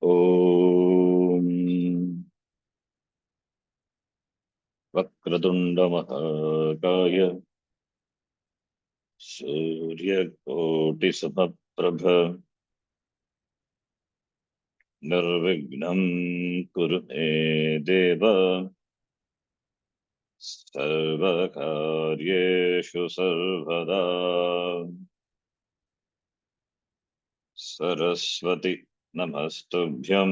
ॐ वक्रतुण्डमहाकाय सूर्यकोटिसमप्रभ निर्विघ्नं कुरु मे देव सर्वकार्येषु सर्वदा। सरस्वती नमस्तुभ्यं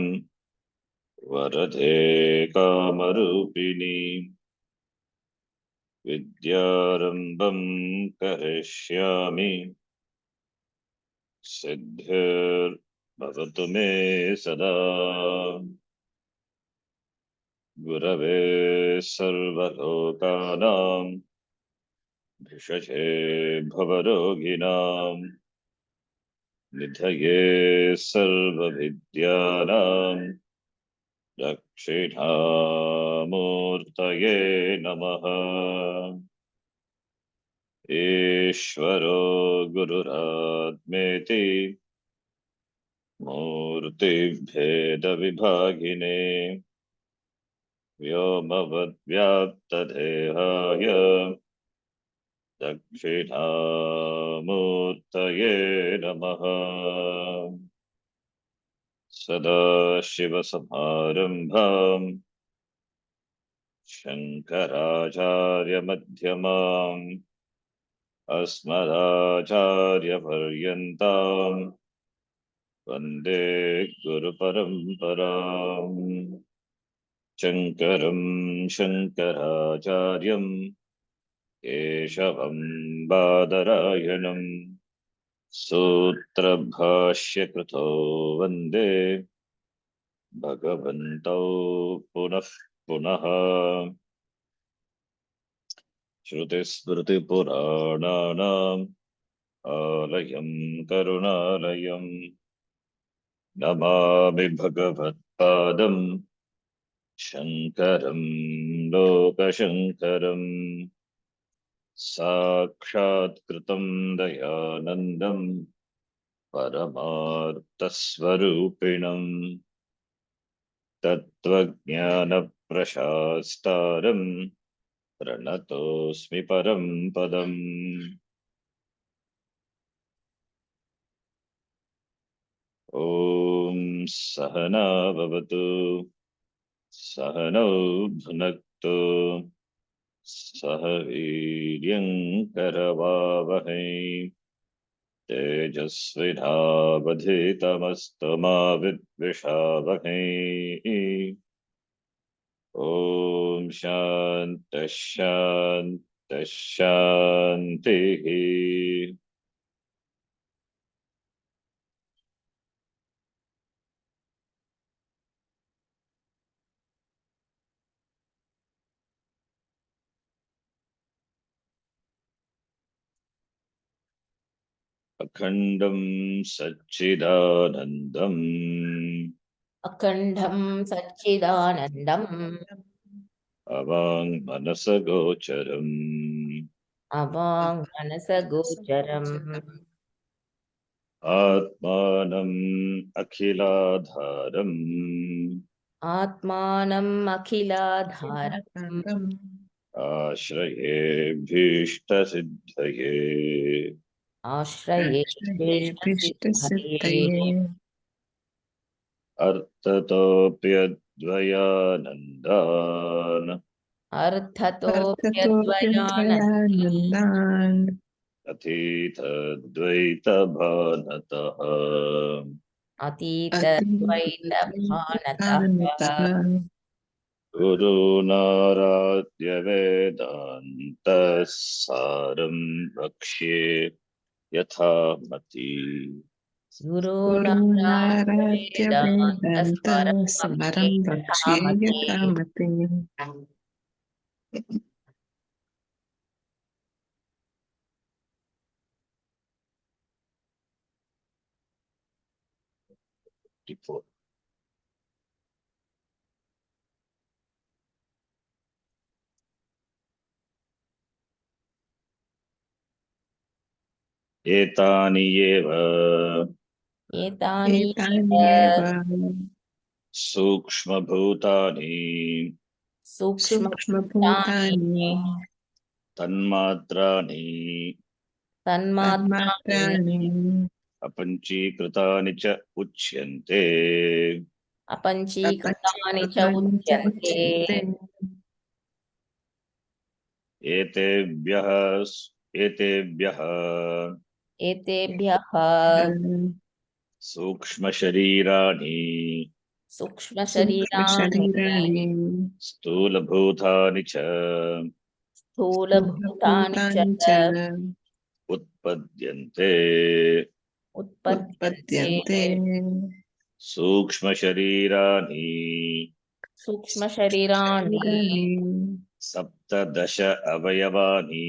वरदे कामरूपिणी विद्यारम्भं करिष्यामि सिद्धिर्भवतु मे सदा। गुरवे सर्वलोकानां भिषजे भवरोगिणां निधये सर्वविद्यानां दक्षिणामूर्तये नमः। ईश्वरो गुरुरात्मेति मूर्तिभेदविभागिने व्योमवद्व्याप्तदेहाय दक्षिणामूर्तये नमः। सदाशिवसमारम्भां शङ्कराचार्यमध्यमाम् अस्मदाचार्यपर्यन्तां वन्दे गुरुपरम्पराम्। शङ्करं शङ्कराचार्यं केशवं बादरायणं सूत्रभाष्यकृतो वन्दे भगवन्तौ पुनः पुनः। श्रुतिस्मृतिपुराणानाम् आलयं करुणालयं नमामि भगवत्पादं शङ्करं लोकशङ्करम्। साक्षात्कृतं दयानन्दं परमार्थस्वरूपिणं तत्त्वज्ञानप्रशास्तारं प्रणतोऽस्मि परं पदम्। ॐ सहना भवतु सहनौ भुनक्तु सह वीर्यं करवावहै तेजस्विनावधीतमस्तु मा विद्विषावहै। ॐ शान्तिः शान्तिः शान्तिः। अखण्डं सच्चिदानन्दम् अखण्डं सच्चिदानन्दम् अवाङ्मनसगोचरम् अवाङ्मनसगोचरम् आत्मानम् अखिलाधारम् आत्मानम् अखिलाधारम् आश्रये भीष्टसिद्धये आश्रयेष्ठसिद्धये अर्थतोऽप्यद्वयानन्दान् अर्थतोऽप्यद्वयानन्दान् अतीतद्वैतभानतः अतीतद्वैतभानतः गुरूणाराध्य वेदान्तः सारं वक्ष्ये यथामति। गुरूणाराध्य वेदान्तस्वरं वक्ष्ये यथामति। एतानि एव एतानि एव सूक्ष्मभूतानि सूक्ष्मभूतानि तन्मात्राणि तन्मात्राणि अपञ्चीकृतानि च उच्यन्ते अपञ्चीकृतानि च अपञ्चीकृतानि च उच्यन्ते उच्यन्ते एतेभ्यः एतेभ्यः एतेभ्यः सूक्ष्मशरीराणि सूक्ष्मशरीराणि सूक्ष्मशरीराणि स्थूलभूतानि च स्थूलभूतानि च स्थूलभूतानि च उत्पद्यन्ते उत्पद्यन्ते सूक्ष्मशरीराणि सूक्ष्मशरीराणि शरीराणि सप्तदश अवयवानि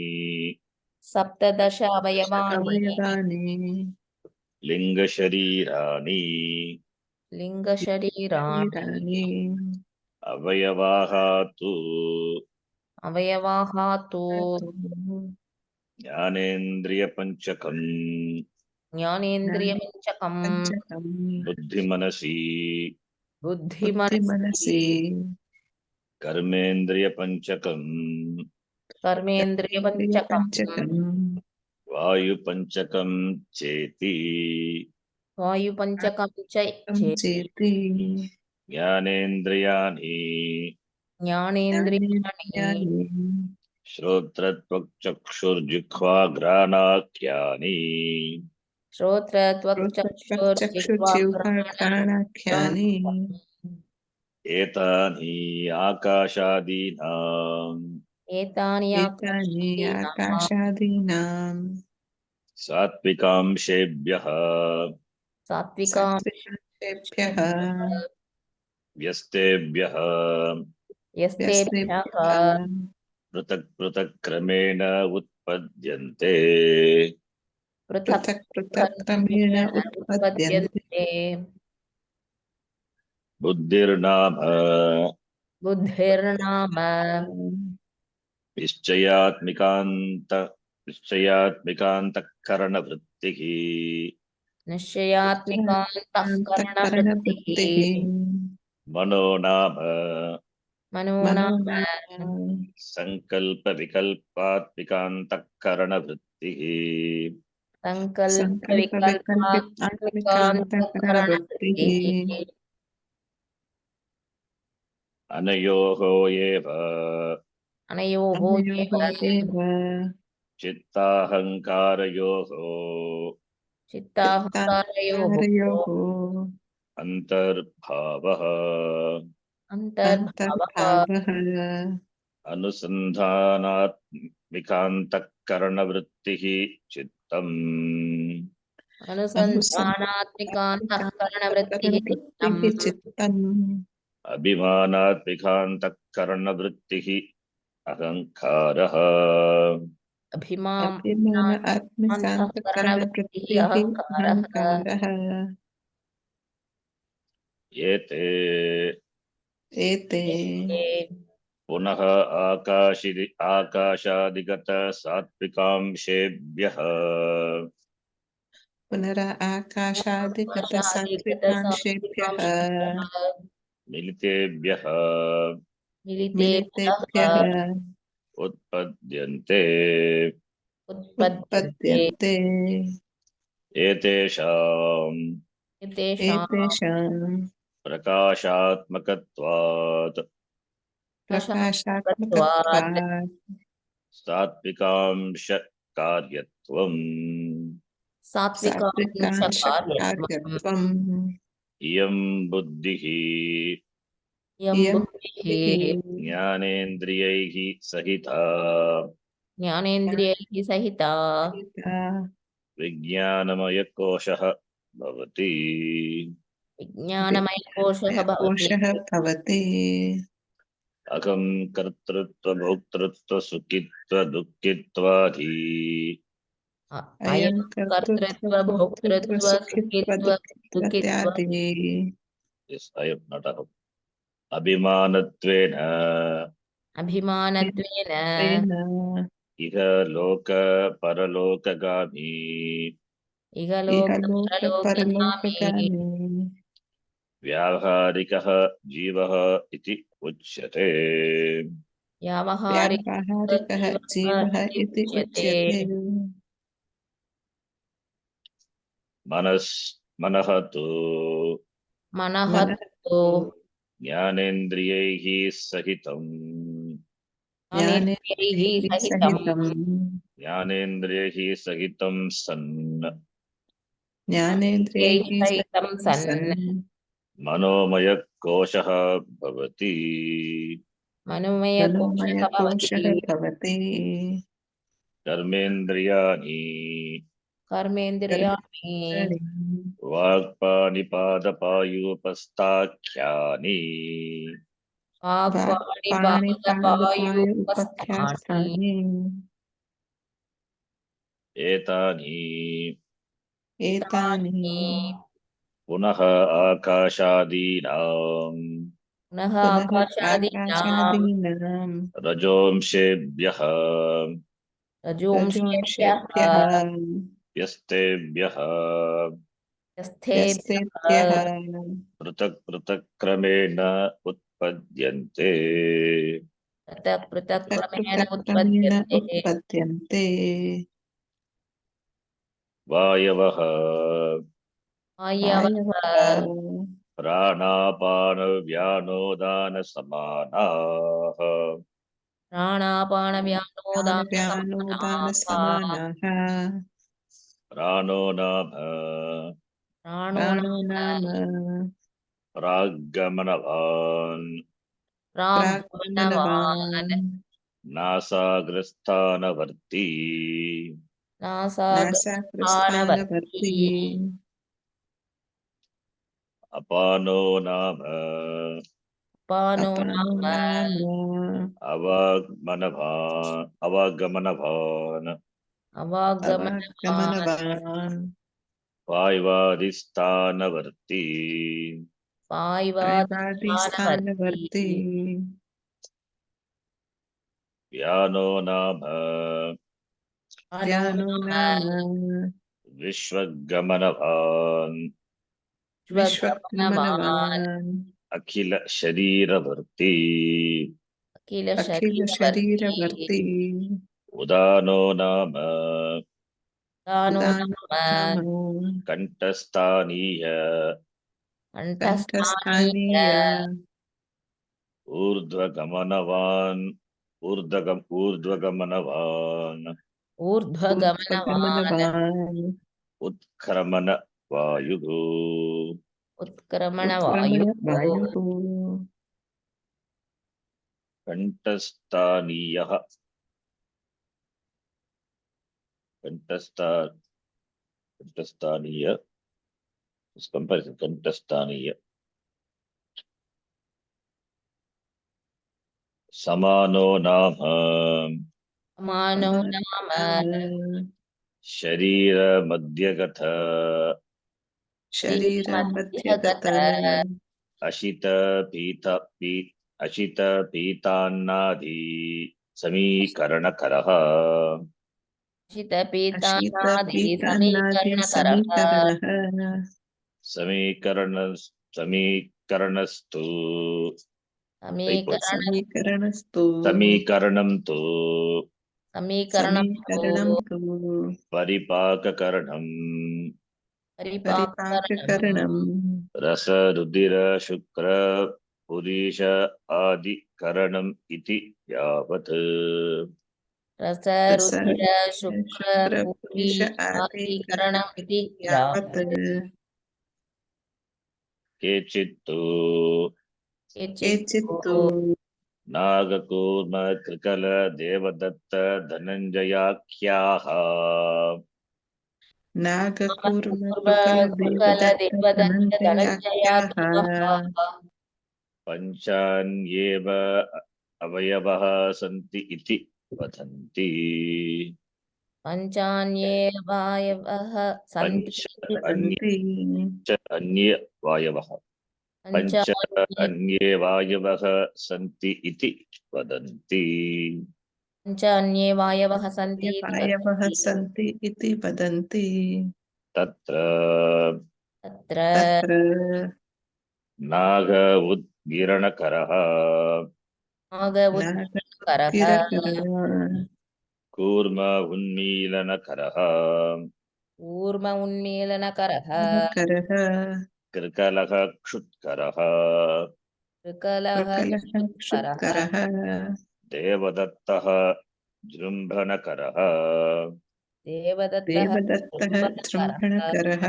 सप्तदश अवयवानि अवयवानि लिङ्गशरीराणि लिङ्गशरीराणि शरीराणि अवयवाः तु अवयवाः तु ज्ञानेन्द्रियपञ्चकम् ज्ञानेन्द्रियपञ्चकम् पञ्चकम् बुद्धिमनसि बुद्धिमनसि कर्मेन्द्रियपञ्चकम् कर्मेन्द्रियपञ्चकम् पञ्चकम् वायुपञ्चकम् चेति वायुपञ्चकं च चेति चेति ज्ञानेन्द्रियाणि ज्ञानेन्द्रियाणि श्रोत्रत्वक्चक्षुर्जिह्वाघ्राणाख्यानि श्रोत्रत्वक्चक्षुर्जिह्वाघ्राणम् श्रोत्रत्वक्चक्षुर्जिह्वाघ्राणाख्यानि एतानि आकाशादीनाम् एतानि एतानि आकाशादीनां आकाशादीनाम् सात्विकांशेभ्यः सात्विकांशेभ्यः सात्विकांशेभ्यः व्यस्तेभ्यः यस्तेभ्यः पृथक् पृथक् क्रमेण उत्पद्यन्ते पृथक् पृथक् क्रमेण उत्पद्यन्ते उत्पद्यन्ते बुद्धिर्नाम बुद्धिर्नाम निश्चयात्मिकान्त निश्चयात्मिकान्तःकरणवृत्तिः निश्चयात्मिकान्तःकरणवृत्तिः निश्चयात्मिकान्तःकरणवृत्तिः मनो नाम मनो मनो नाम नाम सङ्कल्पविकल्पात्मिकान्तःकरणवृत्तिः सङ्कल्पविकल्पात्मिकान्तःकरणवृत्तिः सङ्कल्पविकल्पात्मिकान्तःकरणवृत्तिः अनयोः एव अनयोः एव चित्ताहङ्कारयोः चित्ताहङ्कारयोः अन्तर्भावः अन्तर्भावः अनुसन्धानात्मिकान्तःकरणवृत्तिः चित्तम् अनुसन्धानात्मिकान्तःकरणवृत्तिः चित्तम् चित्तम् अभिमानात्मिकान्तःकरणवृत्तिः अहङ्कारः अभिमान अन्तःकरणवृत्तिः आत्मिकान्तःकरणवृत्तिः अहङ्कारः अहङ्कारः एते पुनः आकाशादिगत सात्विकांशेभ्यः पुनराकाशादिगत सात्विकांशेभ्यः मिलितेभ्यः मिलितेभ्यः उत्पद्यन्ते उत्पद्यन्ते एतेषाम् एतेषाम् प्रकाशात्मकत्वात् प्रकाशात्मकत्वात् सात्विकांश कार्यत्वम् सात्विकांशकार्यत्वम् इयं बुद्धिः इयं बुद्धिः ज्ञानेन्द्रियैः सहिता ज्ञानेन्द्रियैः सहिता विज्ञानमयकोशः भवति विज्ञानमयकोशः भवति भवति अहं कर्तृत्वभोक्तृत्वसुखित्वदुःखित्वादि अयं कर्तृत्व भोक्तृत्व सुखित्व दुःखित्व अयं नटः अभिमानत्वेन अभिमानत्वेन इह लोक परलोकगामी इहलोक परलोकगामी व्यावहारिकः जीवः इति उच्यते। व्यावहारिकः जीवः इति इति उच्यते। उच्यते। मनः तु मनः मनः तु ज्ञानेन्द्रियैः सहितम् ज्ञानेन्द्रियैः सहितं सन् ज्ञानेन्द्रियैः सहितं सहितं सन् सन् मनोमयः कोशः भवति। मनोमयकोशः मनोमयकोशः भवति। भवति। कर्मेन्द्रियाणि कर्मेन्द्रियाणि वाक्पानिपादपायूपस्थाख्यानि वाक्पाणिपादपायूपस्थानि उपख्यास्थानि एतानि एतानि पुनः आकाशादीनाम् पुनः पुनः आकाशादीनां आकाशादीनां रजोंशेभ्यः रजोंशेभ्यः रजोंशेभ्यः यस्तेभ्यः यस्तेभ्यः पृथक् पृथक् क्रमेण उत्पद्यन्ते। पृथक् पृथक् क्रमेण तत्पृथक्क्रमेण उत्पद्यन्ते। उत्पद्यन्ते। वायवः वायवः प्राणापानव्यानोदानसमानाः प्राणापानव्यानोदानसमानाः। प्राणव्यानोदानसमानाः प्राणो नाम प्राणो प्राणो नाम नाम प्राग्गमनवान् प्राग्गमनवान् प्राग्गमनवान् नासाग्रस्थानवर्ती नासाग्रस्थानवर्ती। नासाकृत्स्थानवर्ती अपानो नाम अपानो अपानो नाम नाम अवागमनवान् अवागमनवान् अवागमनवान् वाय्वादिस्थानवर्ती पाय्वादिस्थानवर्ती। दैवादिस्थानवर्ती व्यानो नाम अनो ज्ञानो नाम नाम विश्वगमनवान् विश्वगमनवान् विश्वगमनवान् अखिल शरीरवर्ती अखिल अखिल शरीरवर्ती। शरीरवर्ती उदानो नाम दानो उदानो नाम नाम कंठस्थानीय कण्ठस्थानीय कण्ठस्थानीय ऊर्ध्वगमनवान् ऊर्ध्वगमनवान् ऊर्ध्वगमनवान् ऊर्ध्वगमनवान् उत्क्रमण वायुः उत्क्रमण उत्क्रमणवायुः। वायुः कंठस्थानीयः कंठस्थानीय कंपैरिजन कंठस्थानीय समानो नाम मानो समानो नाम नाम शरीर मध्यगत शरीरमध्यगत शरीरमध्यगत अशित पीत पी अशित पीतान्नादि समीकरणकरः शीतपीतानादि शीतपीतान्नादि समीकरणकरः समीकरणः समीकरण समीकरणस्तु समीकरण समीकरणस्तु समीकरणं तु समीकरणं तु समीकरणं तु परिपाककरणम् परिपाककरणम् परिपाककरणम् रस रुधिर शुक्र पुरीश आदि करणम् इति यावत् रस रस रुधिर शुक्र पूरी शुक्रपुरीश आदिकरणम् आदिकरणम् इति इति यावत् यावत्। केचित्तु केचित्तु नागकूर्म कृकल देवदत्त धनञ्जयाख्याः नागकूर्म कृकल देवदत्त पूर्वकृकलदेवदत्त धनञ्जयाख्याः धनञ्जयाख्याः पञ्चान्येव अवयवः सन्ति इति वदन्ति। पञ्चान्येवायवः सन्ति पञ्च इति अन्ये वदन्ति च अन्ये वायवः पञ्च अन्ये वायवः सन्ति इति वदन्ति। पञ्चान्ये वायवः सन्ति इति वायवः वदन्ति। सन्ति इति वदन्ति। तत्र तत्र तत्र नाग उद्गीरणकरः नागवुत्करः नागकिरकरः कूर्म उन्मीलनकरः कूर्म उन्मीलनकरः करः कृकलः क्षुत्करः कृकलः प्रकलः क्षुत्करः क्षुत्करः देवदत्तः जृम्भणकरः देवदत्तः देवदत्तः जृम्भणकरः जृम्भणकरः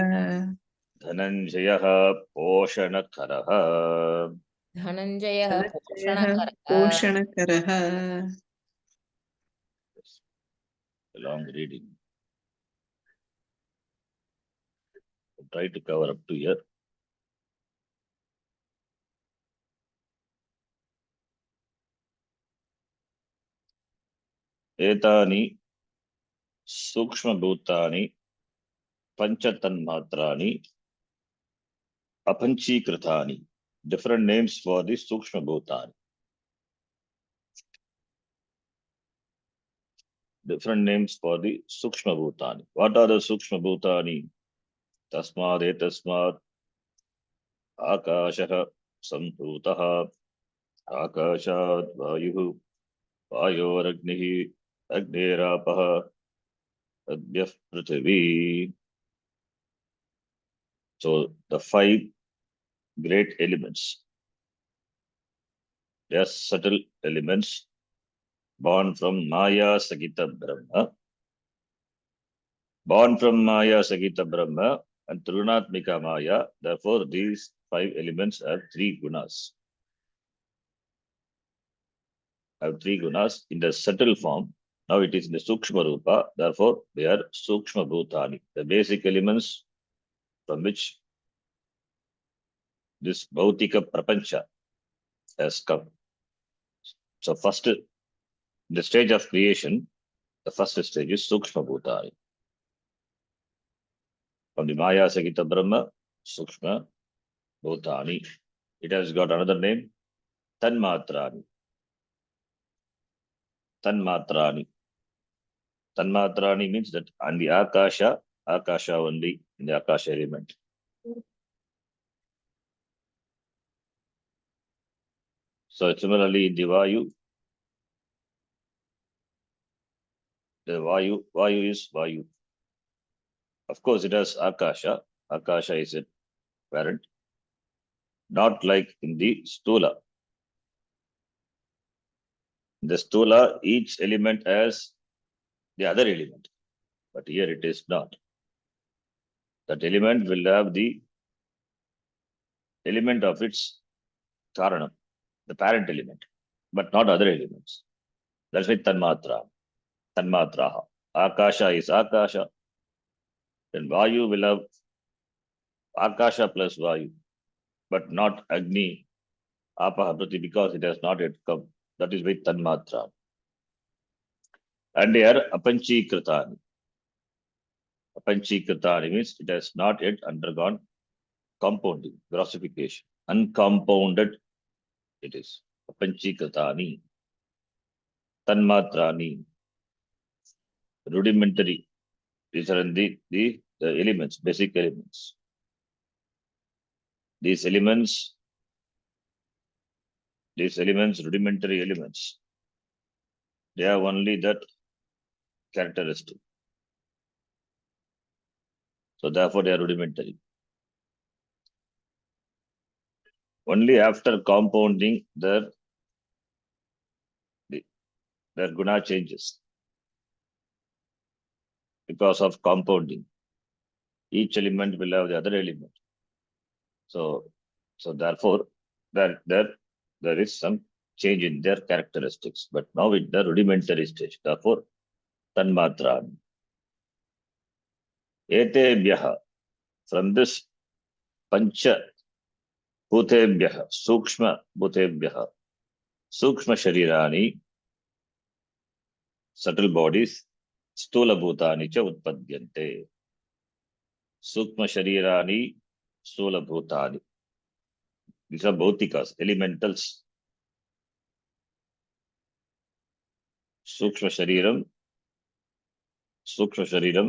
धनञ्जयः पोषणकरः धनञ्जयः धनञ्जयः पोषणकरः पोषणकरः long reading. Try to cover up to here. एतानि सूक्ष्मभूतानि पंचतन्मात्राणि अपंचीकृतानि. Different names for the सूक्ष्मभूतानि. Different names for the सूक्ष्मभूतानि. What are the सूक्ष्मभूतानि? तस्माद् एतस्माद् आकाशः सम्भूतः, आकाशात् वायुः, वायोरग्निः, अग्नेरापः, अद्यः पृथिवी. So the five great elements, they are subtle elements born from Maya Sagita Brahma. Born from Maya Sagita Brahma and Trunatmika Maya. Therefore, these five elements have three gunas. Have three gunas in the subtle form. Now it is in the Sukshma Rupa. Therefore, they are Sukshma Bhutani, the basic elements from which this Bhautika Prapancha has come. So first, the stage of creation, the first stage is Sukshma Bhutani. From the Maya Sagita Brahma, Sukshma Bhutani. It has got another name, Tanmatrani. Tanmatrani. Tanmatrani means that on the Akasha, Akasha only, in the Akasha element. So similarly in the Vayu is Vayu. Of course it has Akasha. Akasha is a parent. Not like in the Stula. In the Stula, each element has the other element. But here it is not. That element will have the element of its Karanam, the parent element, but not other elements. That's why Tanmatra. Tanmatraha. Akasha is Akasha. Then Vayu will have Akasha plus Vayu, but not Agni, Apaha, Prati, because it has not yet come. That is with Tanmatra. And they are Apanchikritani. Apanchikritani means it has not yet undergone compounding, grossification. Uncompounded it is. Apanchikritani. Tanmatrani. Rudimentary. These are the elements, basic elements. These elements, rudimentary elements, they have only that characteristic. So therefore they are rudimentary. Only after compounding their guna changes. Because of compounding, each element will have the other element. So therefore there is some change in their characteristics, but now in the rudimentary stage. Therefore, Tanmatrani. Etebhyaha, from this Pancha Bhutebhyaha, Sukshma Bhutebhyaha, Sukshma Sharirani, subtle bodies, Stula Bhutani cha Utpadyante. Sukshma Sharirani, Stula Bhutani. These are Bhautikas, elementals. Sukshma Shariram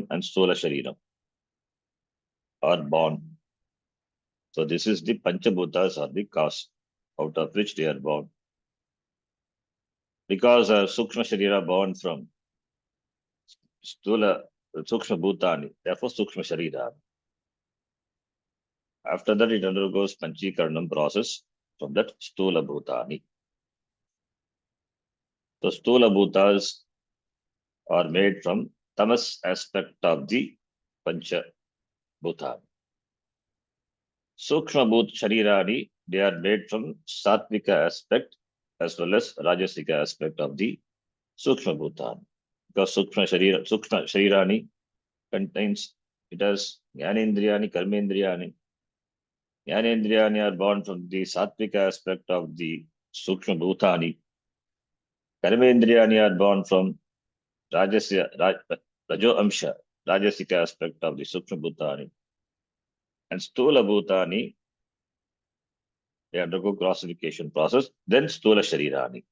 and Stula Shariram are born. So this is the Panchabhutas or the cause out of which they are born. Because Sukshma Sharira born from Stula Sukshma Bhutani, therefore Sukshma Sharira. After that, it undergoes Panchikaranam process from that Stula Bhutani. The Stula Bhutas are made from tamas aspect of the Pancha Bhutani. Sukshma Bhut Sharirani, they are made from Sattvika aspect as well as Rajasika aspect of the Sukshma Bhutani. Because Sukshma Sharirani contains, it has Jnanendriyani, Karmendriyani. Jnanendriyani are born from the Sattvika aspect of the Sukshma Bhutani. Karmendriyani are born from Rajo Amsha, Rajasika aspect of the Sukshma Bhutani. And Stula Bhutani, they undergo classification process, then Stula Sharirani.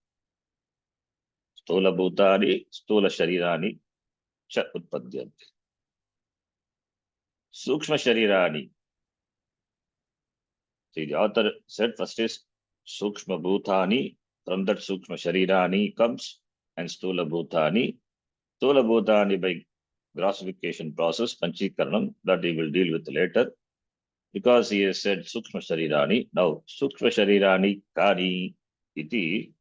Stula Bhutani, Stula Sharirani, cha utpadyanti. Sukshma Sharirani. See, the author said first is Sukshma Bhutani, from that Sukshma Sharirani comes, and Stula Bhutani. Stula Bhutani by classification process, Panchikaranam, that he will deal with later. Because he has said Sukshma Sharirani. Now, Sukshma Sharirani Kani iti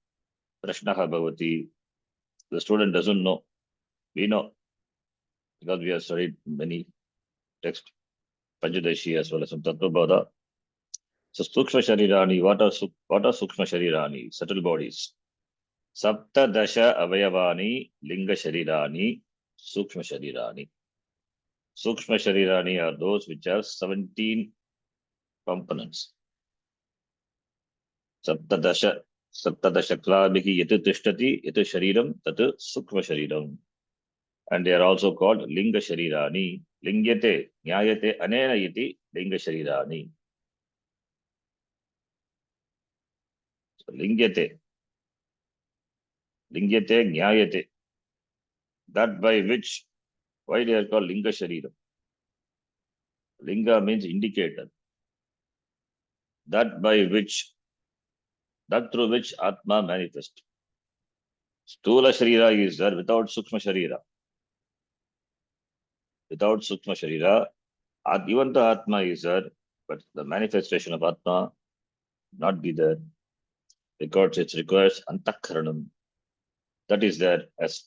Prashnaha Bhavati. The student doesn't know. We know. Because we have studied many texts, Panchadashi as well as some Tattva. So Sukshma Sharirani, what are Sukshma Sharirani? Subtle bodies. Tadsh-Avayavani Linga Sharirani Sukshma Sharirani. Sukshma Sharirani are those which have 17 components. Saptadasha Klabhihi Yatu Tishtati Yatu Shariram Tatu Sukshma Shariram. And they are also called Linga Sharirani. Lingyate Nyayate Anena Yiti Linga Sharirani. So Lingyate Nyayate. That by which, why they are called Linga Shariram? Linga means indicator. That by which, that through which Atma manifests. Stula Sharira is there without Sukshma Sharira. Without Sukshma Sharira, even the Atma is there, but the manifestation of Atma not be there because it requires Antakaranam. That is there as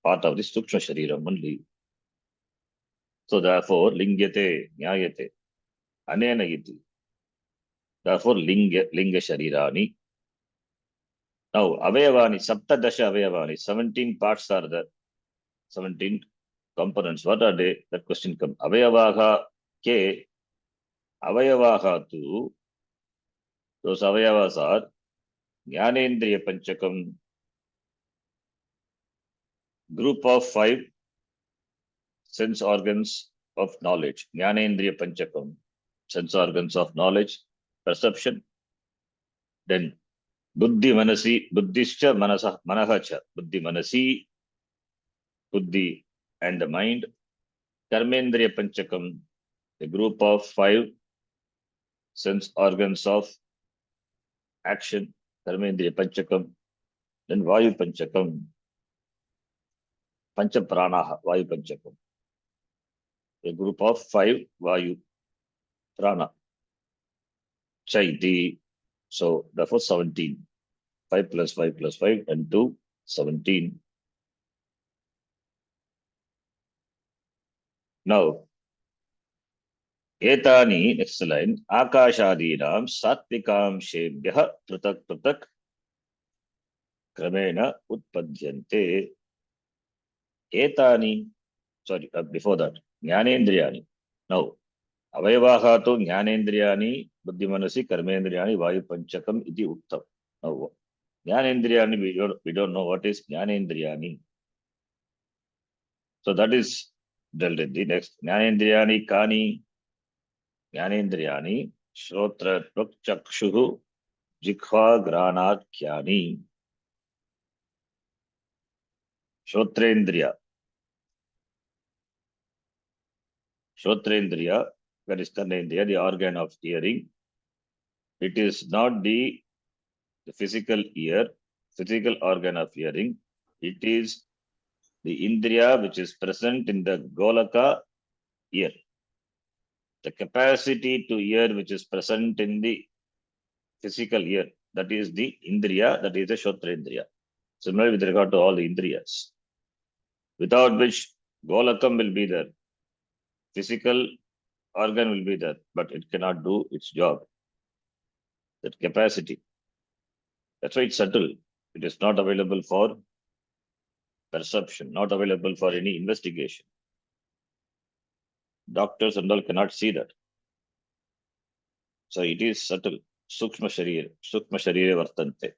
part of the Sukshma Sharira only. So therefore, Lingyate, Nyayate, Anena Iti. Therefore, Linga Sharirani. Now, Avayavani, Saptadasha Avayavani, 17 parts are there. 17 components. What are they? That question comes. Avayavaha ke, Avayavaha tu, those Avayavas are Jnanendriya Panchakam, group of 5 sense organs of knowledge. Jnanendriya Panchakam, sense organs of knowledge, perception. Then Buddhi Manasi, Buddhischa Manahacha, Buddhi Manasi, Buddhi and the mind. Karmendriya Panchakam, a group of 5 sense organs of action. Karmendriya Panchakam. Then Vayu Panchakam, Pancha Pranaha, Vayu Panchakam. A group of 5 Vayu Prana. Chaiti. So therefore 17. 5 plus 5 plus 5 and 2, 17. Now, Etani, next line, Akashadinam Satvikam Shebhya Pratak Pratak Kramena Utpadyante. Etani, sorry, before that, Jnanendriyani. Now, Avayavaha to Jnanendriyani, Buddhimanasi, Karmendriyani, Vayu Panchakam, iti Uttam. Now, Jnanendriyani, we don't know what is Jnanendriyani. So that is dealt in the next. Jnanendriyani Kani, Jnanendriyani, Shrotra Chakshuhu, Jikhva Granat Kyani. Shrotrendriya. Shrotrendriya, that is Karnendriya, the organ of hearing. It is not the physical ear, physical organ of hearing. It is the indriya which is present in the golaka ear. The capacity to hear which is present in the physical ear, that is the indriya, that is the shotrendriya. Similarly with regard to all the indriyas, without which golakam will be there, physical organ will be there, but it cannot do its job. That capacity. That's why it's subtle. It is not available for perception, not available for any investigation. Doctors and all cannot see that. So it is subtle. Sukshma sharira vartante.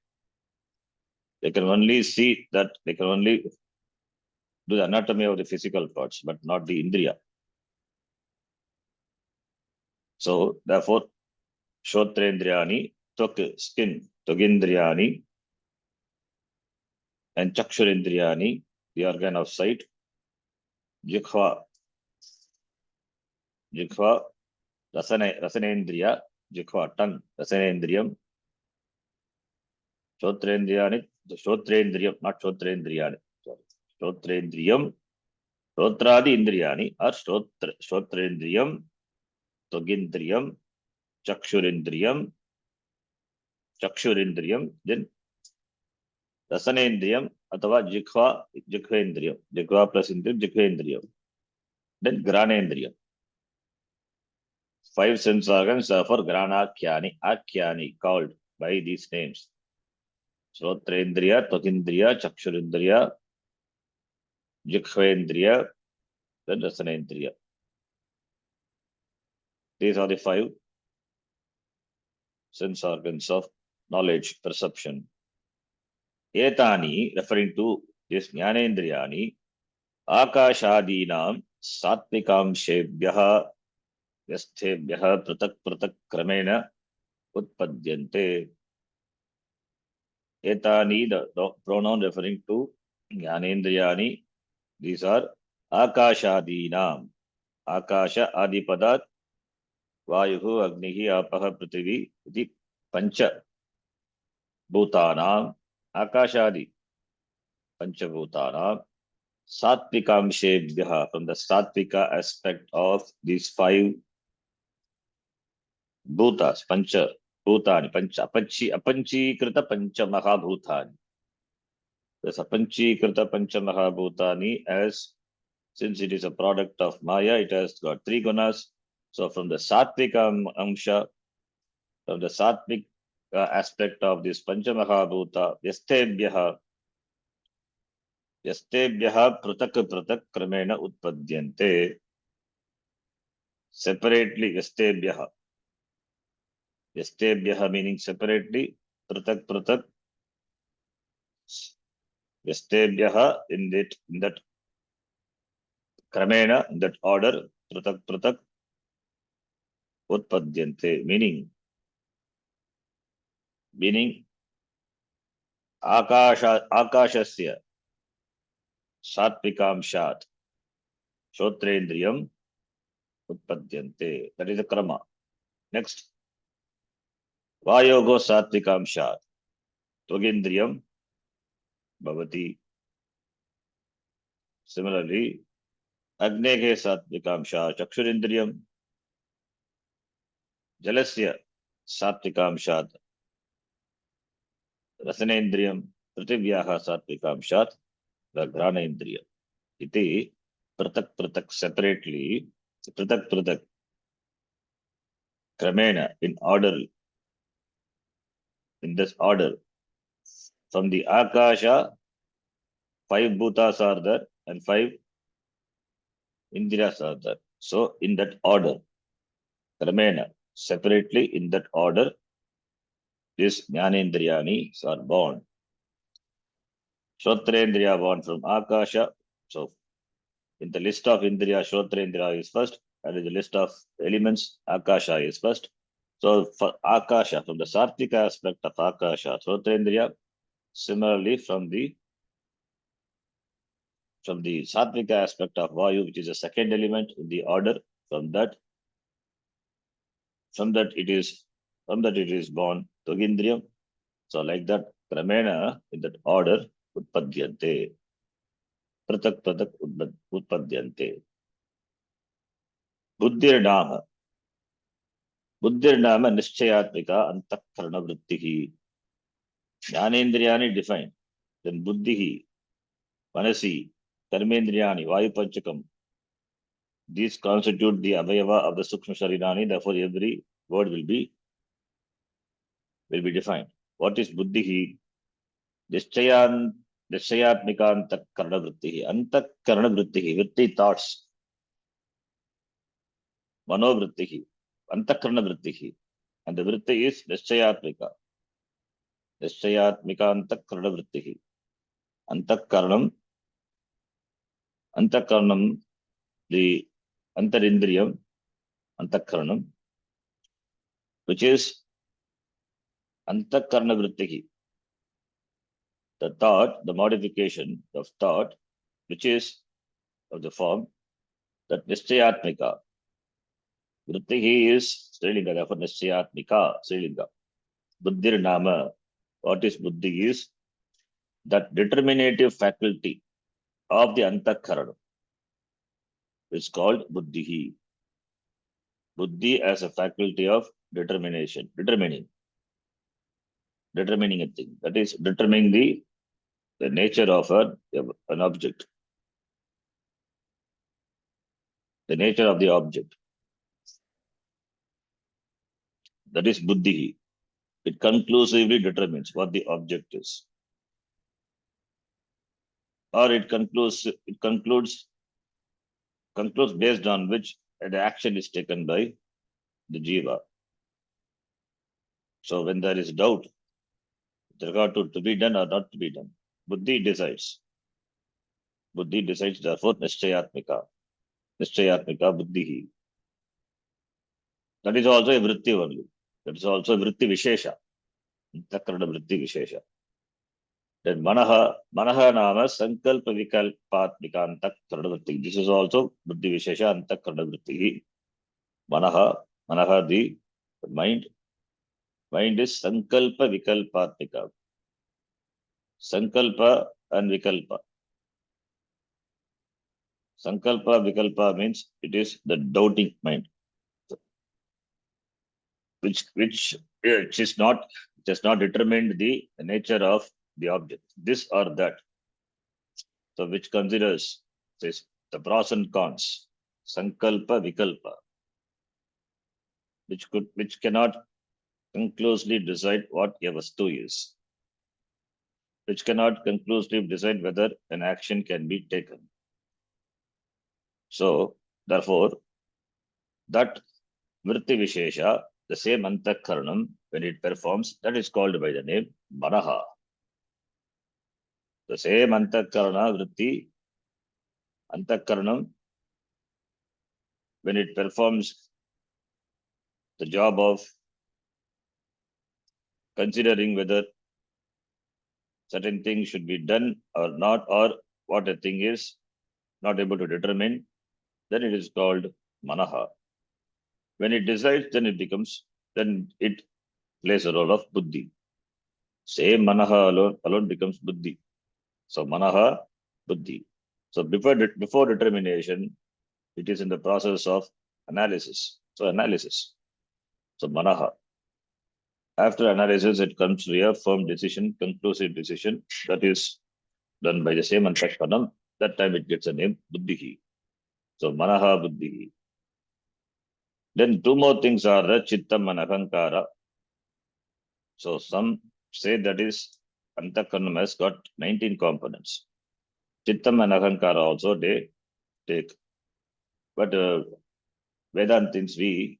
They can only see that, they can only do the anatomy of the physical parts, but not the indriya. So therefore, shotrendriyani, skin, togindriyani, and chakshurendriyani, the organ of sight, jikhva, rasanendriya, jikhva, tongue, rasanendriyam, shotrendriyani, shotrendriyam, not shotrendriyani, sorry, shotrendriyam, shotradi indriyani, or shotrendriyam, togindriyam, chakshurendriyam, then rasanendriyam, अथवा जिह्वेन्द्रियम, जिह्वा plus इंद्रियम, जिह्वेन्द्रियम, then granendriyam. 5 sense organs are for akyani, called by these names. Shrotrendriya, Twakindriya, Chakshurindriya, Jighvendriya, then Rasanendriya. These are the 5 sense organs of knowledge, perception. Etani, referring to this Jnanendriyani, Akashadinam Satvikamshebhyaha Yasthebhyaha Pratak Kramena Utpadyante. Etani, the pronoun referring to Jnanendriyani, these are Akashadinam. Akasha Adipadat Vayuhu Agnihi Apaha Prithvi iti Pancha Bhutanam. Akashadi Panchabhutanam Satvikamshebhyaha, from the Satvika aspect of these 5 bhutas, Pancha Bhutani, Pancha Apanchikrita Pancha Mahabhutani. This Apanchikrita Pancha Mahabhutani, as since it is a product of Maya, it has got 3 gunas. So from the Satvika Amsha, from the Satvik aspect of this Pancha Mahabhuta, Yastebhyaha Pratak Kramena Utpadyante. Separately, Yastebhyaha meaning separately, Pratak, Yastebhyaha in that Kramena, in that order, Pratak, Utpadyante, meaning Akashasya Satvikamshat Shotrendriyam Utpadyante. That is the Krama. Next, Vayogo Satvikamshat Twagindriyam Bhavati. Similarly, Agnege Satvikamshat Chakshurindriyam, Jalasya Satvikamshat Rasanendriyam, Prithivyaha Satvikamshat Granendriyam. Iti Pratak separately, Pratak Kramena, in order, in this order. From the Akasha, 5 bhutas are there and 5 Indriyas are there. So in that order, Kramena, separately in that order, these Jnanendriyani are born. Shotrendriya born from Akasha. So in the list of Indriya, Shotrendriya is first, and in the list of elements, Akasha is first. So for Akasha, from the Sartika aspect of Akasha, Shotrendriya, similarly from the Satvika aspect of Vayu, which is the second element in the order, from that it is From that it is born Togindriyam. So like that, Kramena, in that order, Utpadyante. Pratak Pratak Utpadyante. Buddhirnama. Buddhirnama Nischayatmika Antakarana Vrittihi. Jnanendriyani defined. Then Buddhihi, Manasi, Karmendriyani, Vayu Panchakam. These constitute the Avayava of the Sukshma Sharirani. Therefore, every word will be defined. What is Buddhihi? Nischayatmika Antakarana Vrittihi. Antakarana Vrittihi. Vritti thoughts. Manovrittihi. Antakarana Vrittihi. And the Vritti is Nischayatmika. Nischayatmika Antakarana Vrittihi. Antakaranam, the Antarindriyam, Antakaranam, which is Antakarana Vrittihi. The thought, the modification of thought, which is of the form that Nischayatmika. Vrittihi is Srilinga, therefore Nischayatmika, Srilinga. Buddhir Nama, what is Buddhi is that determinative faculty of the Antakarana is called Buddhihi. Buddhi as a faculty of determination, determining a thing. That is determining the nature of an object. The nature of the object. That is Buddhihi. It conclusively determines what the object is. Or it concludes based on which an action is taken by the jiva. So when there is doubt with regard to be done or not to be done, Buddhi decides. Buddhi decides, therefore, Nischayatmika. Nischayatmika Buddhihi. That is also a vritti only. That is also a vritti vishesha. Antakarana vritti vishesha. Then Manaha Nama Sankalpa Vikalpatmika Antakarana vritti. This is also Buddhi vishesha Antakarana vritti. Manaha, the mind. Mind is Sankalpa Vikalpatmika. Sankalpa and Vikalpa. Sankalpa Vikalpa means it is the doubting mind, which is not, it has not determined the nature of the object, this or that. So which considers says the pros and cons. Sankalpa Vikalpa, which cannot conclusively decide what a vastu is, which cannot conclusively decide whether an action can be taken. So therefore, that vritti vishesha, the same antakaranam, when it performs, that is called by the name Manaha. The same antakarana vritti, antakaranam, when it performs the job of considering whether certain things should be done or not, or what a thing is not able to determine, then it is called Manaha. When it decides, then it plays a role of Buddhi. Same Manaha alone becomes Buddhi. So Manaha, Buddhi. So before determination, it is in the process of analysis. So analysis. So Manaha. After analysis, it comes to a firm decision, conclusive decision that is done by the same Antakaranam. That time it gets a name Buddhihi. So Manaha Buddhihi. Then two more things are the Chittam and Ahankara. So some say that is Antakaranam has got 19 components. Chittam and Ahankara also they take. But Vedantins, we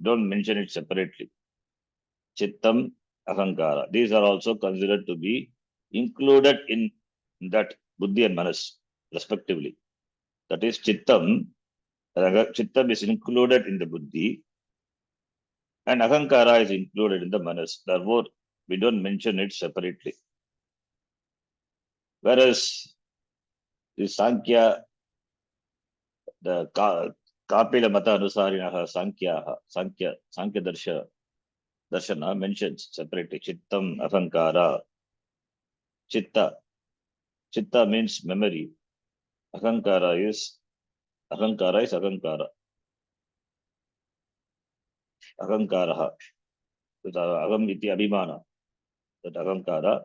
don't mention it separately. Chittam, Ahankara. These are also considered to be included in that Buddhi and Manas, respectively. That is Chittam. Chittam is included in the Buddhi, and Ahankara is included in the Manas. Therefore, we don't mention it separately. Whereas the Sankhya, the Kapila Mata Anusarinaha, Sankhya Darsha, Darshana mentions separately Chittam, Ahankara. Chitta. Chitta means memory. Ahankara is Ahankara. Ahankaraha. Aham iti abhimana. That Ahankara.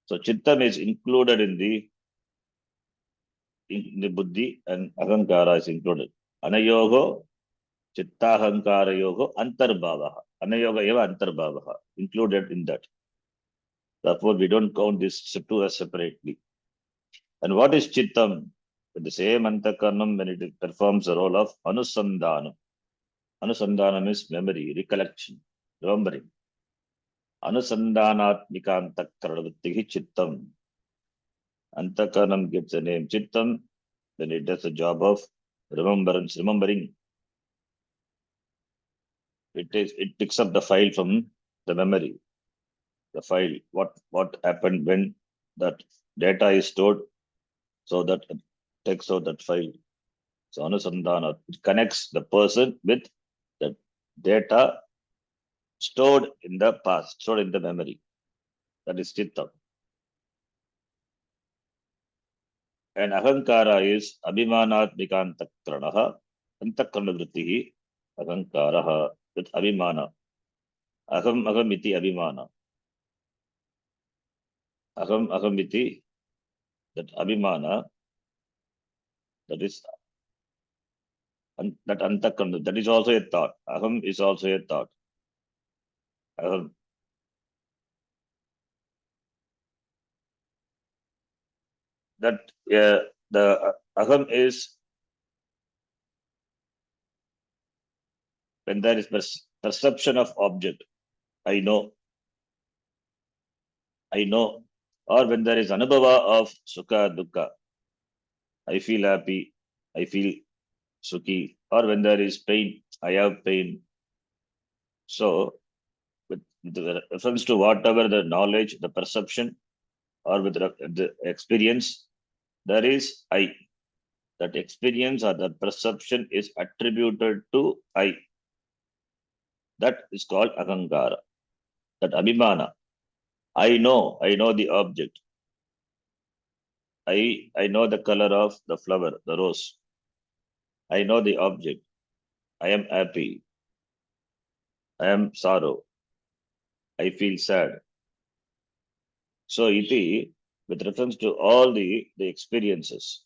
So Chittam is included in the buddhi and Ahankara is included. Anayogo, Chittahankara yogo, Antarbhavaha. Anayoga eva Antarbhavaha. Included in that. Therefore, we don't count this two as separately. And what is Chittam? The same Antakarnam when it performs the role of Anusandhanam. Anusandhanam is memory, recollection, remembering. Anusandhanatmika Antakarnavrittihi Chittam. Antakarnam gets the name Chittam when it does the job of remembering. It picks up the file from the memory. The file, what happened when that data is stored, so that it takes out that file. So Anusandhana, it connects the person with the data stored in the past, stored in the memory. That is Chitta. And Ahankara is Abhimanatmika Antakaranaha, Antakarnavrittihi, Ahankaraha, with Abhimana. Aham iti Abhimana. Aham iti, that Abhimana, that is that Antakarna, that is also a thought. Aham is also a thought. Aham. That the Aham is when there is perception of object. I know. Or when there is anubhava of sukha, dukkha. I feel happy. I feel sukhi. Or when there is pain, I have pain. So, with the reference to whatever the knowledge, the perception, or with the experience, there is I. That experience or the perception is attributed to I. That is called Ahankara. That Abhimana. I know the object. I know the color of the flower, the rose. I know the object. I am happy. I am sorrow. I feel sad. So iti, with reference to all the experiences,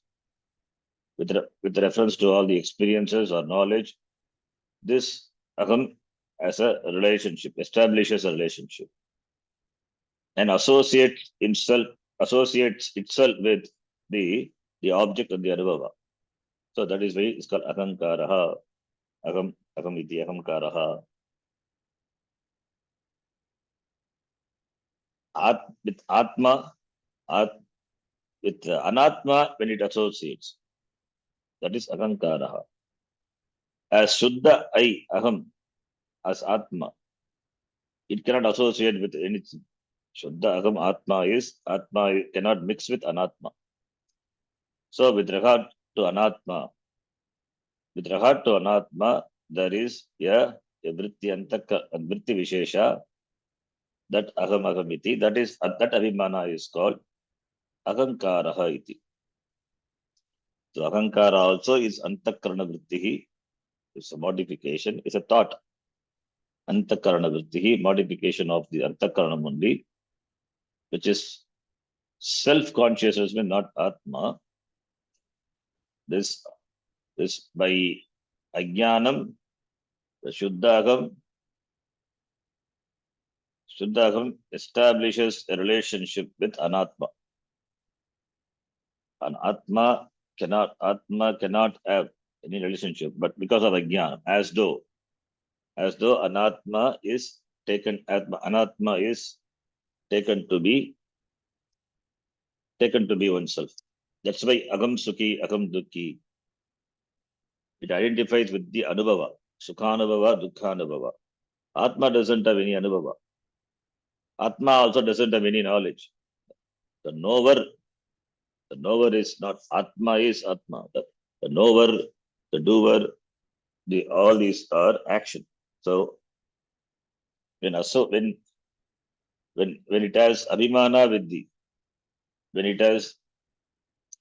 with reference to all the experiences or knowledge, this Aham as a relationship, establishes a relationship. And associates itself with the object of the anubhava. So that is why it's called Ahankaraha. Aham iti Ahankaraha. With Atma, with Anatma when it associates. That is Ahankaraha. As Shuddha I, Aham, as Atma, it cannot associate with anything. Shuddha Aham Atma cannot mix with Anatma. So with regard to Anatma, there is a vritti vishesha, that Aham iti, that Abhimana is called Ahankaraha iti. So Ahankara also is Antakarana vrittihi. It's a modification, it's a thought. Antakarana vrittihi, modification of the Antakaranam only, which is self-consciousness, not Atma. This by Ajnanam, the Shuddhagam establishes a relationship with Anatma. And Atma cannot have any relationship, but because of Ajnana, as though Anatma is taken to be oneself. That's why Agam Sukhi, Agam Dukhi. It identifies with the Anubhava, Sukhanubhava, Dukkhanubhava. Atma doesn't have any Anubhava. Atma also doesn't have any knowledge. The knower is not Atma, is Atma. The knower, the doer, all these are action. So when it has abhimana with when it has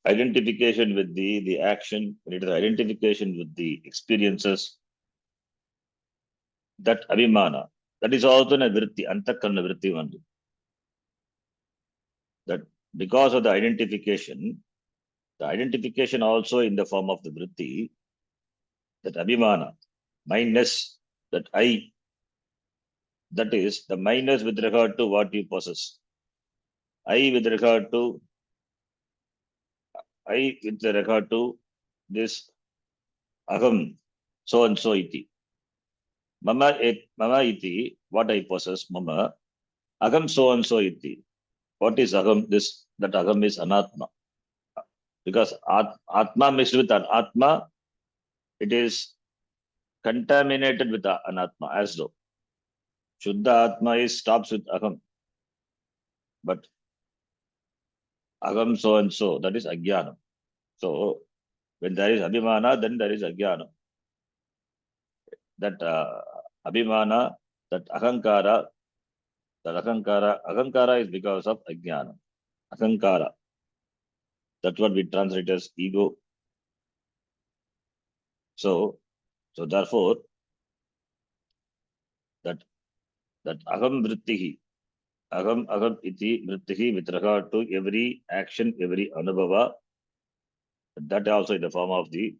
identification with the action, when it has identification with the experiences, that abhimana, that is also a vritti, antakarana vritti only. That because of the identification also in the form of the vritti, that abhimana, mindness, that I, that is the mindness with regard to what you possess. I with regard to this aham, so and so iti. Mama iti, what I possess, mama, aham so and so iti. What is aham? That aham is anatma. Because atma mixed with anatma, it is contaminated with anatma as though. Shuddha atma stops with aham. But aham so and so, that is ajnana. So when there is abhimana, then there is ajnana. That abhimana, that ahankara is because of ajnana. Ahankara. That's what we translate as ego. So therefore, that aham vrittihi, aham iti vrittihi with regard to every action, every anubhava, that also in the form of the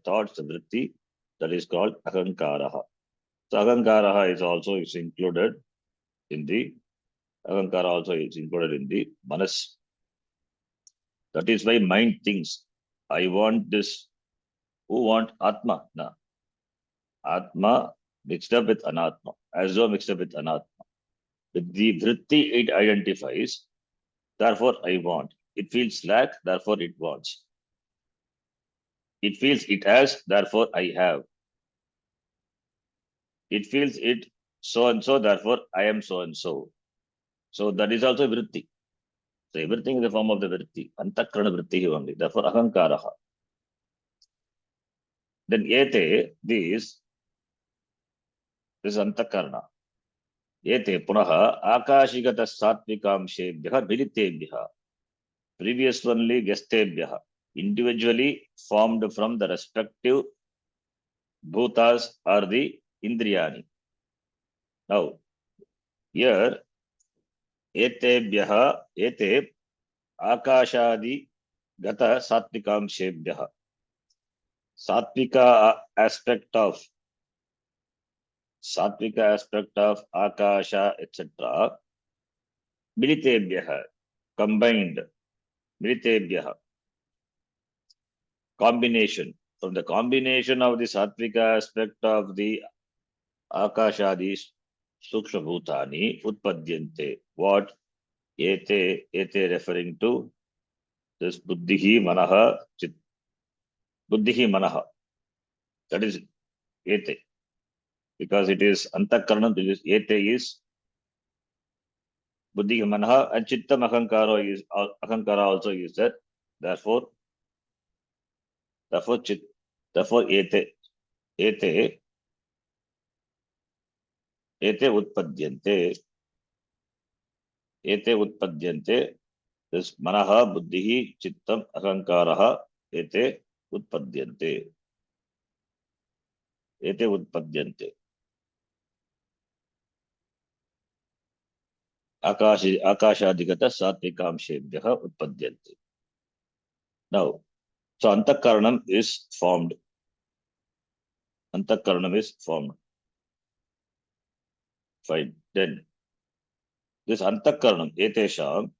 thoughts, the vritti, that is called ahankaraha. So ahankaraha is included in the ahankara also is included in the manas. That is why mind thinks, I want this. Who want atma? No. Atma mixed up with anatma, as though mixed up with anatma. With the vritti it identifies, therefore I want. It feels lack, therefore it wants. It feels it has, therefore I have. It feels it so and so, therefore I am so and so. So that is also vritti. So everything is the form of the vritti, antakarana vritti only. Therefore ahankaraha. Then ete, this antakarana. Ete punaha akashigata sattvikamshebhyaha militebhyaha. Previous only gestebhyaha. Individually formed from the respective bhutas or the indriyani. Now, here, etebhyaha, ete akashadi gata sattvikamshebhyaha. Sattvika aspect of akasha, etc. Militebhyaha, combined. Militebhyaha, combination. From the combination of the sattvika aspect of the akashadi sukshma bhutani utpadyante. What? Ete referring to this buddhihi manaha chit. Buddhihi manaha. That is ete. Because it is antakaranam, ete is buddhihi manaha, and chittam ahankara also is there. Therefore ete utpadyante. This manaha, buddhihi, chittam, ahankaraha, ete utpadyante. Akashadigata sattvikamshebhyaha utpadyante. Now, so antakaranam is formed. Fine. Then, this antakaranam, etesham,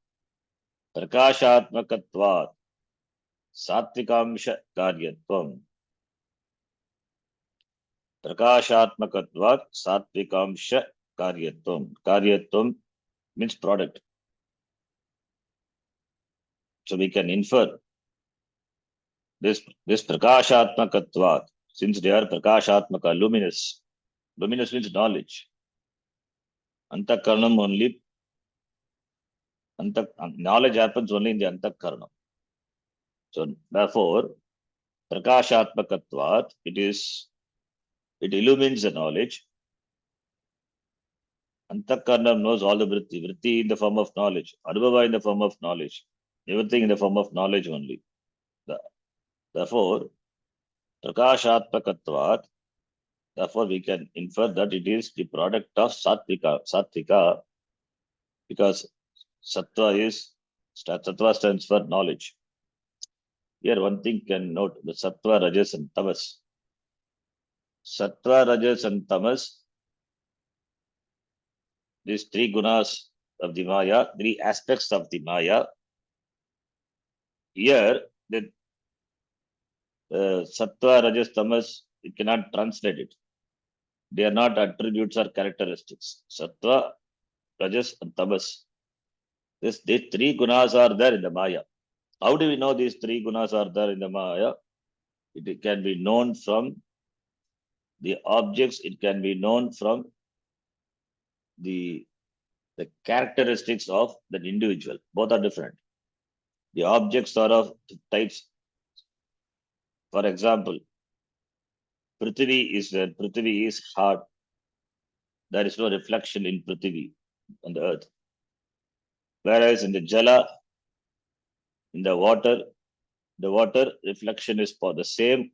prakashatmakatvat, sattvikamsha karyatvam. Prakashatmakatvat, sattvikamsha karyatvam. Karyatvam means product. So we can infer this prakashatmakatvat, since they are prakashatmaka, luminous. Luminous means knowledge. Antakaranam only, knowledge happens only in the antakaranam. So therefore, prakashatmakatvat, it illumines the knowledge. Antakaranam knows all the vritti. Vritti in the form of knowledge. Anubhava in the form of knowledge. Everything in the form of knowledge only. Therefore, Prakashatmakatvat, therefore we can infer that it is the product of Sattvika, because Sattva stands for knowledge. Here one thing can note, the Sattva, Rajas and Tamas. Sattva, Rajas and Tamas, these three gunas of the Maya, three aspects of the Maya. Here, the Sattva, Rajas, Tamas, you cannot translate it. They are not attributes or characteristics. Sattva, Rajas and Tamas. These three gunas are there in the Maya. How do we know these three gunas are there in the Maya? It can be known from the objects, it can be known from the characteristics of that individual. Both are different. The objects are of types. For example, Prithvi is hard. There is no reflection in Prithvi on the earth. Whereas in the Jala, in the water reflection is for the same.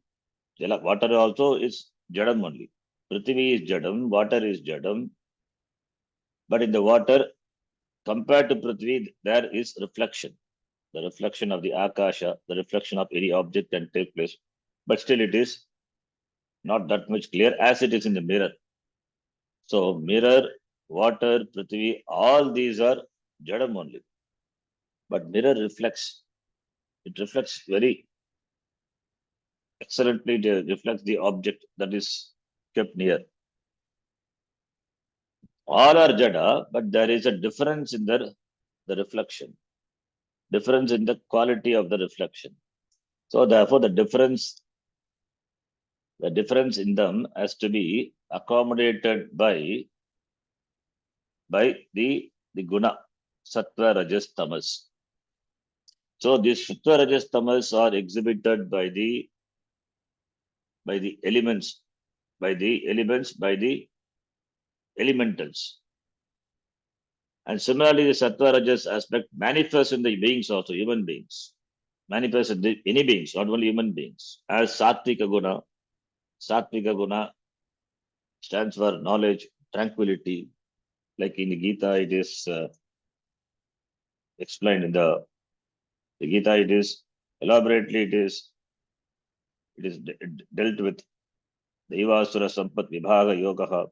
Jala, water also is Jadam only. Prithvi is Jadam, water is Jadam. But in the water, compared to Prithvi, there is reflection. The reflection of the Akasha, the reflection of any object can take place. But still it is not that much clear as it is in the mirror. So mirror, water, Prithvi, all these are Jadam only. But mirror reflects. It reflects very excellently, it reflects the object that is kept near. All are Jada, but there is a difference in the reflection. Difference in the quality of the reflection. So therefore the difference in them has to be accommodated by the guna, Sattva, Rajas, Tamas. So these Sattva, Rajas, Tamas are exhibited by the elements, by the elementals. And similarly, the Sattva, Rajas aspect manifests in the beings also, human beings. Manifests in any beings, not only human beings. As Sattvika Guna. Sattvika Guna stands for knowledge, tranquility. Like in the Gita, it is explained in the Gita, it is elaborately, it is dealt with Devasura Sampat Vibhaga Yogaha.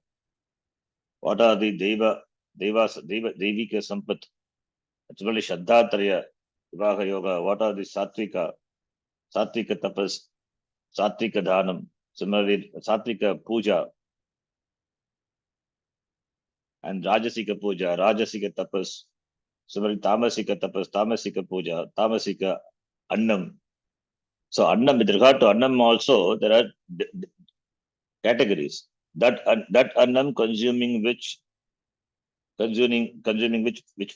What are the Devika Sampat? It's only Shraddhatraya Vibhaga Yoga. What are the Sattvika Tapas, Sattvika Dhanam, similarly Sattvika Puja, and Rajasika Puja, Rajasika Tapas, similarly Tamasika Tapas, Tamasika Puja, Tamasika Annam. So Annam, with regard to Annam also, there are categories. That Annam consuming which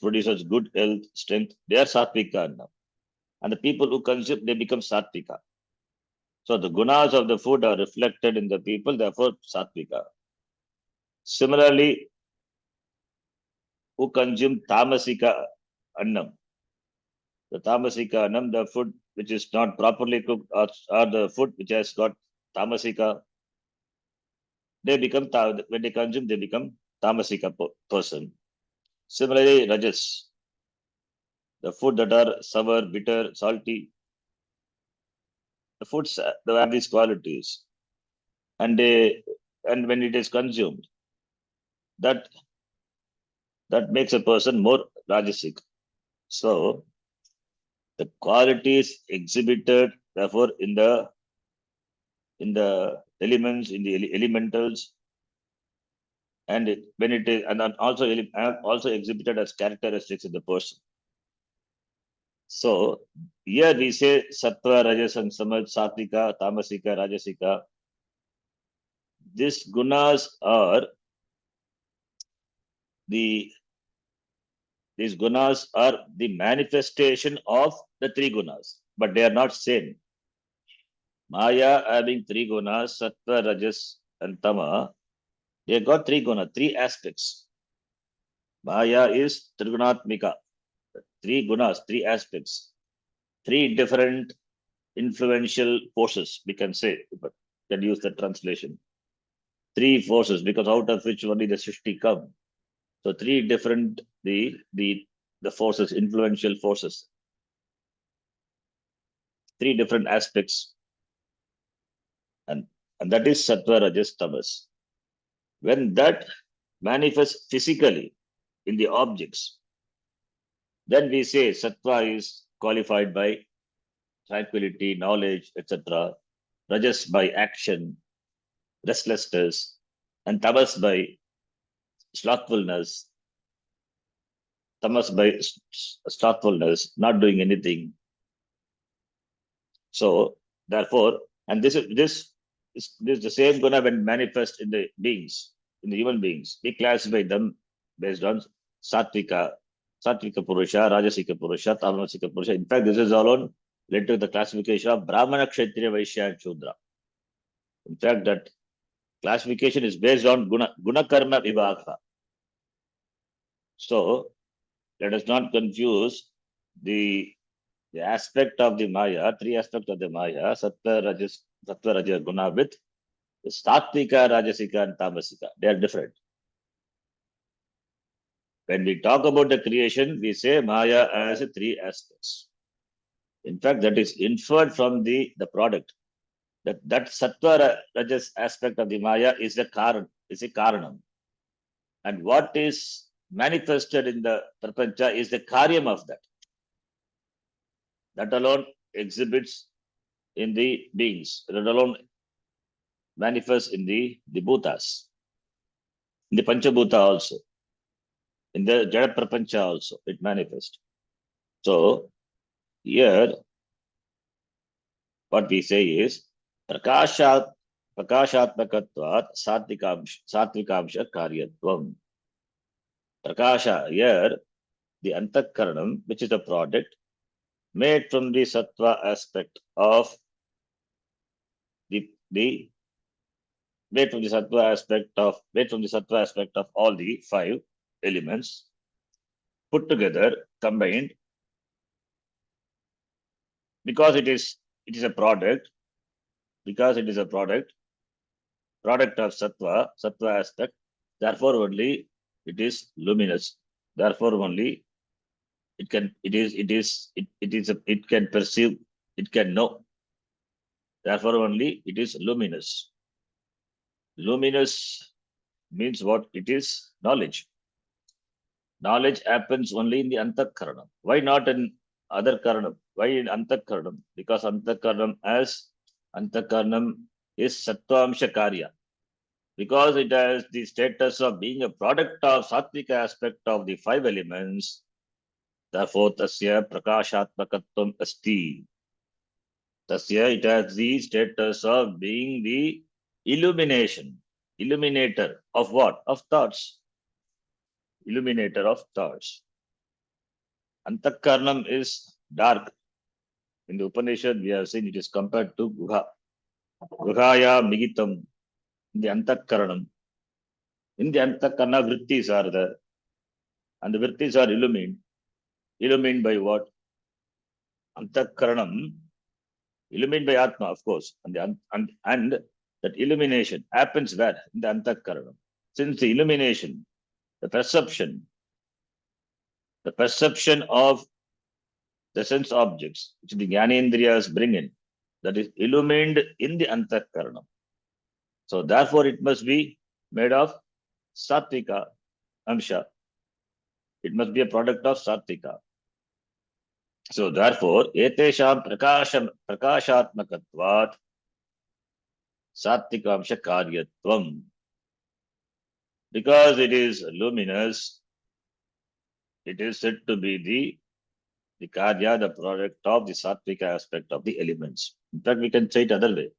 produces good health, strength, they are Sattvika Annam. And the people who consume, they become Sattvika. So the gunas of the food are reflected in the people, therefore Sattvika. Similarly, who consume Tamasika Annam. The Tamasika Annam, the food which is not properly cooked, or the food which has got Tamasika, they become, when they consume, they become Tamasika person. Similarly, Rajas, the food that are sour, bitter, salty, the foods they have these qualities, and when it is consumed, that makes a person more Rajasic. So the qualities exhibited, therefore, in the elements, in the elementals, and when it is, and also exhibited as characteristics in the person. So here we say Sattva, Rajas, and Tamas, Sattvika, Tamasika, Rajasika. These gunas are the manifestation of the three gunas, but they are not same. Maya having three gunas, Sattva, Rajas, and Tama, they got three gunas, three aspects. Maya is Trigunatmika. Three gunas, three aspects, three different influential forces, we can say, but can use the translation. Three forces, because out of which only the Srishti come. So three different the forces, influential forces. Three different aspects. And that is Sattva, Rajas, Tamas. When that manifests physically in the objects, then we say Sattva is qualified by tranquility, knowledge, etc. Rajas by action, restlessness, and Tamas by slothfulness. Tamas by slothfulness, not doing anything. So therefore, and this is the same guna when manifest in the beings, in the human beings. We classify them based on Sattvika Purusha, Rajasika Purusha, Tamasika Purusha. In fact, this is all on led to the classification of Brahmana, Kshatriya, Vaishya, and Shudra. In fact, that classification is based on guna karma vibhaka. So let us not confuse the aspect of the Maya, three aspects of the Maya, Sattva, Rajas, Guna with Sattvika, Rajasika, and Tamasika. They are different. When we talk about the creation, we say Maya has three aspects. In fact, that is inferred from the product. That Sattva, Rajas aspect of the Maya is a Karanam. And what is manifested in the Prapancha is the Karyam of that. That alone exhibits in the beings. That alone manifests in the bhutas. In the Panchabhuta also. In the Jada Prapancha also, it manifests. So, here, what we say is, Prakashatmakatvat Satvikamsha Karyatvam. Prakasha, here, the Antakaranam, which is a product, made from the Sattva aspect of made from the Sattva aspect of all the five elements, put together, combined, because it is a product, product of Sattva aspect, therefore only it is luminous. Therefore only it can perceive, it can know. Therefore only it is luminous. Luminous means what? It is knowledge. Knowledge happens only in the Antakaranam. Why not in other Karanam? Why in Antakaranam? Because Antakaranam is Sattvamsha Karya. Because it has the status of being a product of Sattvika aspect of the five elements, therefore Tasya Prakashatmakatvam Asti. Tasya, it has the status of being the illuminator of what? Of thoughts. Illuminator of thoughts. Antakaranam is dark. In the Upanishad, we have seen it is compared to Guha. Guhaya Migitam. In the Antakaranam. In the Antakarana, vrittis are there. And the vrittis are illumined. Illumined by what? Antakaranam. Illumined by Atma, of course. And that illumination happens where? In the Antakaranam. Since the illumination, the perception of the sense objects, which the Jnanendriyas bring in, that is illumined in the Antakaranam. So therefore it must be made of Sattvika Amsha. It must be a product of Sattvika. So therefore, Etesham Prakashatmakatvat Sattvika Amsha Karyatvam. Because it is luminous, it is said to be the Karya, the product of the Sattvika aspect of the elements. In fact, we can say it other way.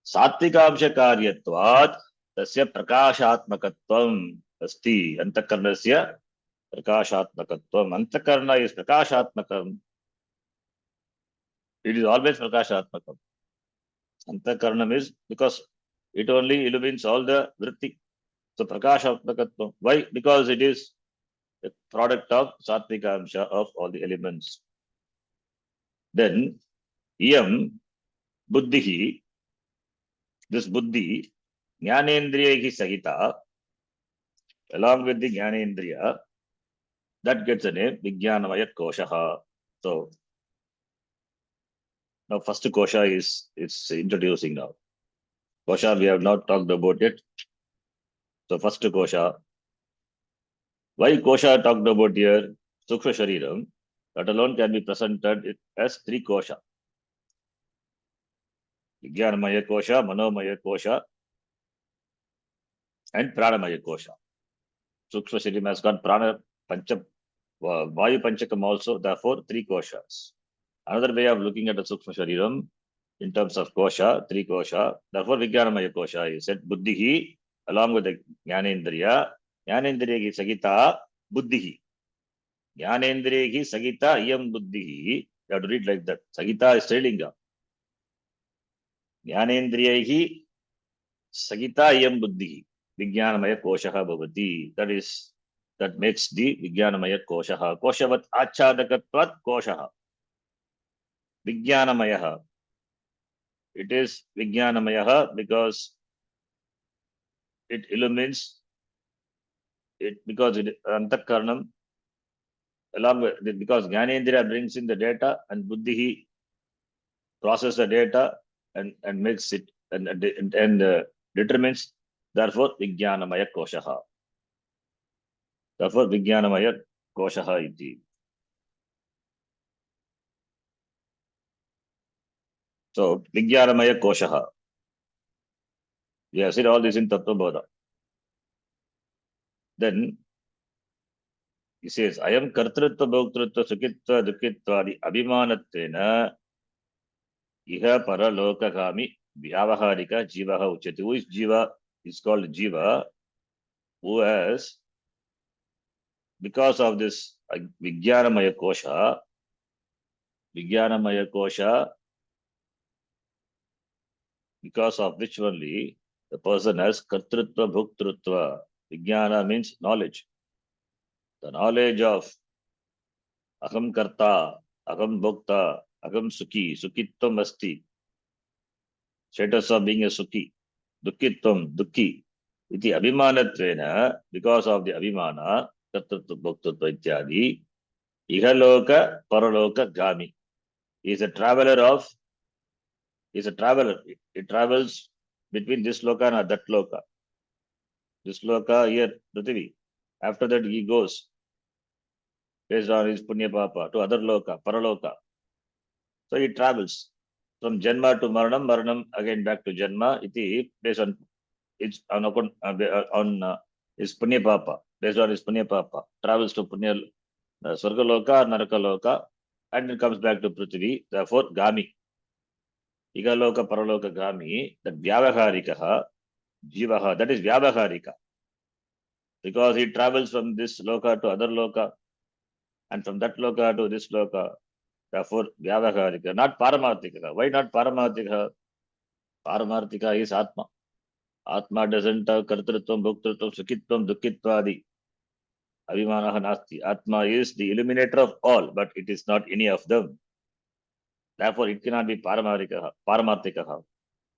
Sattvikamsha karyatvat tasya prakashatmakatvam asti. Antakarnasya prakashatmakatvam. Antakarna is prakashatmakam. It is always prakashatmakam. Antakarnam is because it only illumines all the vritti. So prakashatmakatvam. Why? Because it is the product of Satvika Amsha of all the elements. Then, Iyam Buddhihi, this Buddhi, Jnanendriyahi Sahita, along with the Jnanendriya, that gets a name, Vijnanamaya Koshaha. So, now first kosha is introducing now. Kosha we have not talked about it. So first kosha. Why kosha talked about here? Sukshma Shariram. That alone can be presented as three kosha. Vijnanamaya Kosha, Manomaya Kosha, and Pranamaya Kosha. Sukshma Shariram has got Prana Pancha, Vayu Panchakam also, therefore three koshas. Another way of looking at the Sukshma Shariram in terms of kosha, three kosha, therefore Vijnanamaya Kosha is said Buddhihi along with the Jnanendriya, Jnanendriya ki Sagita Buddhihi. Jnanendriya ki Sagita Iyam Buddhihi. You have to read like that. Sagita is Strilinga. Jnanendriya ki Sagita Iyam Buddhihi. Vijnanamaya Koshaha Bhavati. That makes the Vijnanamaya Koshaha. Koshavat Achadakatvat Koshaha. Vijnanamayaha. It is Vijnanamayaha because it illumines it, because it Antakarnam along with it, because Jnanendriya brings in the data and Buddhihi processes the data and makes it and determines. Therefore, Vijnanamaya Koshaha. Therefore, Vijnanamaya Koshaha iti. So, Vijnanamaya Koshaha. We have seen all this in Tattva Bodha. Then, he says, Ayam Kartrutva Bhoktrutva Sukitva Dukkitva Abhimanatvena Iha Paralokagami Vyavaharika Jivaha Uchati. Who is Jiva? Is called Jiva, who has, because of this Vijnanamaya Kosha, because of which only the person has Kartrutva Bhoktrutva. Vijnana means knowledge. The knowledge of Aham Karta, Aham Bhokta, Aham Sukhi, Sukhitvam Asti. Status of being a Sukhi. Dukkitvam, Dukhi. Iti Abhimanatvena, because of the Abhimana, Kartrutva Bhoktrutva Ityadi, Ihaloka Paraloka Gami. He is a traveler. It travels between this loka and that loka. This loka here, Prithvi. After that, he goes based on his punya papa to other loka, paraloka. So he travels from Janma to Maranam, Maranam again back to Janma. Iti based on his punya papa. Based on his punya papa, travels to punya Swarga loka or Naraka loka, and it comes back to Prithvi. Therefore, Gami. Igaloka Paraloka Gami, that Vyavaharikaha, Jivaha, that is Vyavaharika. Because he travels from this loka to other loka, and from that loka to this loka. Therefore, Vyavaharika, not Paramarthika. Why not Paramarthika? Paramarthika is Atma. Atma doesn't have Kartrutvam, Bhoktrutvam, Sukhitvam, Dukkitvadi. Abhimanaha Nasti. Atma is the illuminator of all, but it is not any of them. Therefore, it cannot be Paramarthikaha.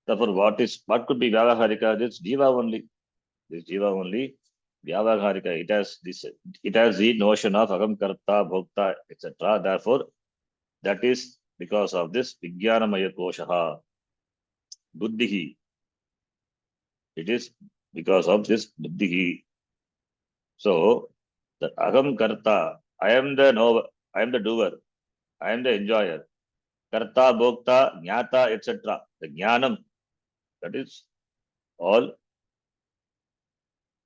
Therefore, what could be Vyavaharika? This Jiva only. This Jiva only. Vyavaharika. It has the notion of Agam Karta, Bhokta, etc. Therefore, that is because of this Vijnanamaya Koshaha. Buddhihi. It is because of this Buddhihi. So, the Agam Karta, I am the doer, I am the enjoyer. Karta, Bhokta, Jnata, etc. The Jnanam, that is all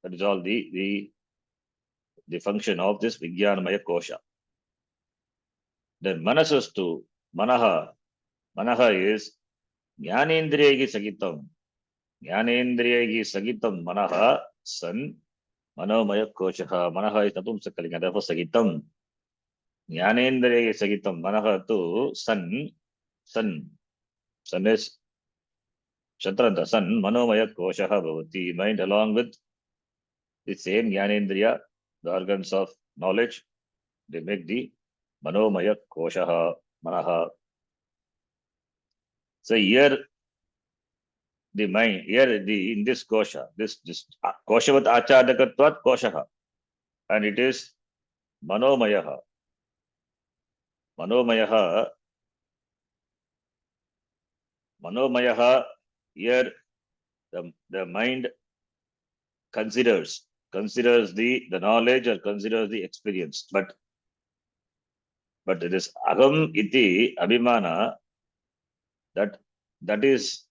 the function of this Vijnanamaya Kosha. Then Manasastu, Manaha is Jnanendriyagi Sagitam. Jnanendriyagi Sagitam Manaha, San, Manomaya Koshaha. Manaha is Napumsakalinga, therefore Sagitam. Jnanendriyagi Sagitam Manaha to San is Shatranta, San, Manomaya Koshaha Bhavati, mind along with the same Jnanendriya, the organs of knowledge, they make the manomaya koshaha, manaha. So here the mind, here in this kosha, this koshavat achadakatvat koshaha, and it is manomayaha. Manomayaha, here the mind considers the knowledge or considers the experience, but it is agam iti abhimana, that is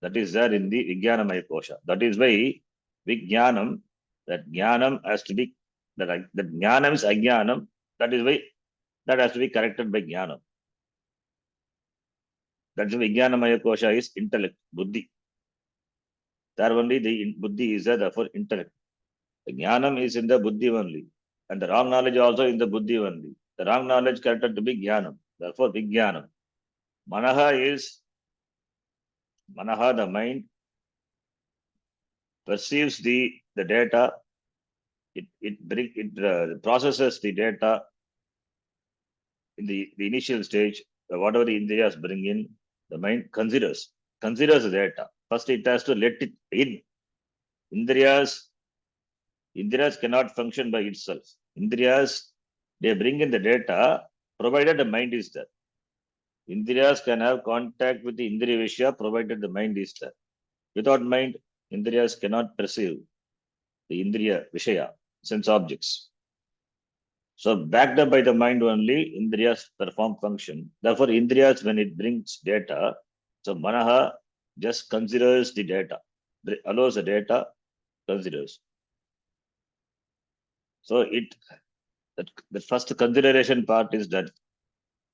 there in the Vijnanamaya kosha. That is why Vijnanam, that Jnanam has to be, that Jnanam is Ajnanam, that is why that has to be corrected by Jnanam. That's why Vijnanamaya kosha is intellect, buddhi. There only the buddhi is there, therefore intellect. The Jnanam is in the buddhi only, and the wrong knowledge also in the buddhi only. The wrong knowledge corrected to be Jnanam, therefore Vijnanam. Manaha, the mind, perceives the data, it processes the data in the initial stage, whatever the Indriyas bring in, the mind considers the data. First it has to let it in. Indriyas cannot function by itself. Indriyas, they bring in the data, provided the mind is there. Indriyas can have contact with the Indriya Vishya, provided the mind is there. Without mind, Indriyas cannot perceive the Indriya Vishaya, sense objects. So backed up by the mind only, Indriyas perform function. Therefore, Indriyas, when it brings data, so Manaha just considers the data, allows the data, considers. So the first consideration part is done.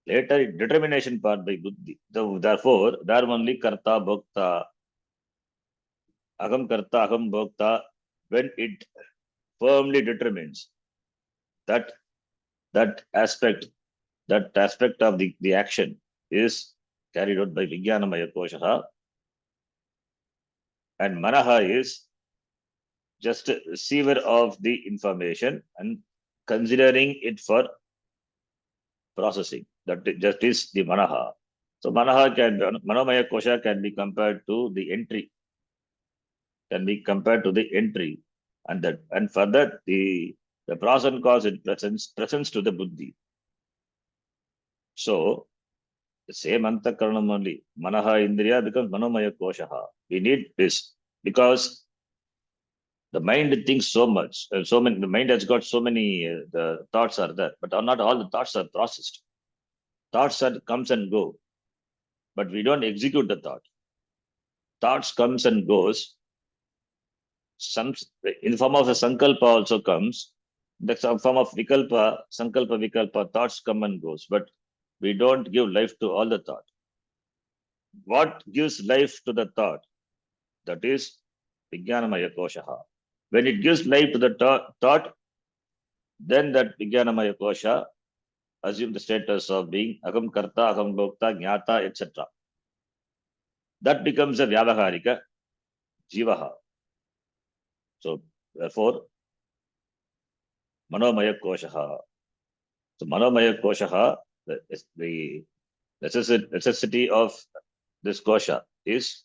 Later, determination part by Buddhi. So therefore, there only Karta, Bhokta, Aham Karta, Aham Bhokta, when it firmly determines that aspect of the action is carried out by Vijnanamaya kosha, and Manaha is just a receiver of the information and considering it for processing. That just is the Manaha. So Manomaya kosha can be compared to the entry. And for that the pros and cons it presents to the buddhi. So the same antakaranam only, Manaha Indriya becomes Manomaya kosha. We need this because the mind thinks so much, the mind has got so many, the thoughts are there, but not all the thoughts are processed. Thoughts comes and go, but we don't execute the thought. Thoughts comes and goes. Some in the form of a sankalpa also comes. The form of vikalpa, sankalpa, vikalpa, thoughts come and goes, but we don't give life to all the thought. What gives life to the thought? That is Vijnanamaya kosha. When it gives life to the thought, then that Vijnanamaya kosha assume the status of being Aham Karta, Aham Bhokta, Jnata, etc. That becomes a Vyavaharika Jivaha. So therefore, Manomaya kosha. So Manomaya kosha, the necessity of this kosha is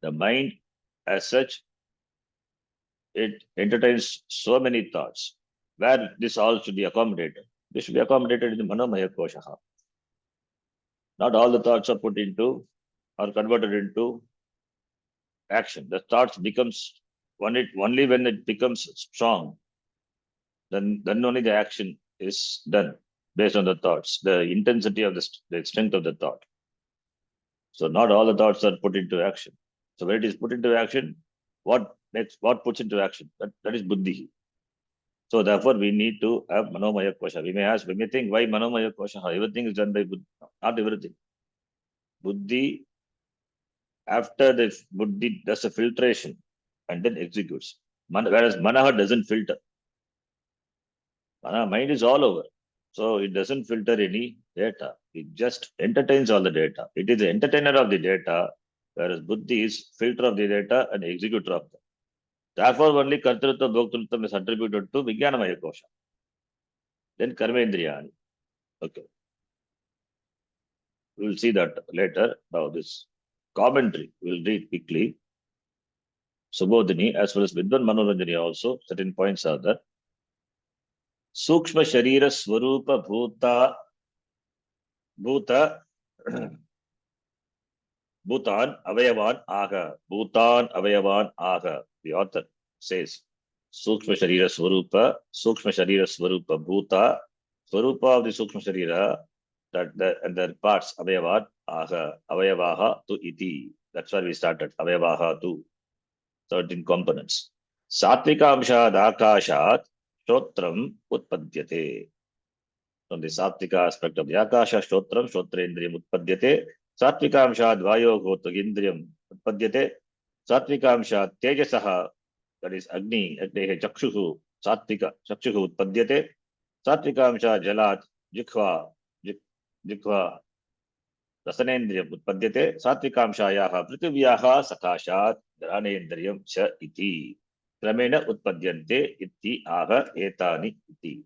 the mind as such. It entertains so many thoughts. Where this all should be accommodated? This should be accommodated in the Manomaya kosha. Not all the thoughts are put into or converted into action. The thoughts becomes only when it becomes strong, then only the action is done based on the thoughts, the intensity of the strength of the thought. So not all the thoughts are put into action. So when it is put into action, what puts into action? That is buddhi. So therefore, we need to have Manomaya kosha. We may think, why Manomaya kosha? Everything is done by buddhi. Not everything. Buddhi, after the buddhi does a filtration and then executes. Whereas Manaha doesn't filter. Mind is all over. So it doesn't filter any data. It just entertains all the data. It is the entertainer of the data, whereas buddhi is filter of the data and executor of them. Therefore, only Kartrutva Bhoktrutvam is attributed to Vijnanamaya Kosha. Then Karmendriyani. Okay. We will see that later. Now this commentary we will read quickly. Subodhini as well as Vidwan Manoranjani also, certain points are there. Sukshma Sharira Swarupa Bhuta Bhutan Avayavan Aga. Bhutan Avayavan Aga. The author says Sukshma Sharira Swarupa Bhuta. Swarupa of the Sukshma Sharira, that and their parts Avayavan Aga. Avayavaha to iti. That's where we started. Avayavaha to 13 components. Satvika Amshad Akashat Shotram Utpadyate. From the Satvika aspect of the Akasha, Shotram, Shotrendriyam Utpadyate. Satvika Amshad Vayoho Tugindriyam Utpadyate. Satvika Amshad Tejasaha, that is Agni, Agnehe Chakshuhu, Satvika, Chakshuhu Utpadyate. Satvika Amshad Jalat, Jikhva, Rasanendriyam Utpadyate. Satvika Amshayaha Prithivyaha Sakashat, Dranendriyam Cha iti. Kramena Utpadyante iti Aga Etani iti.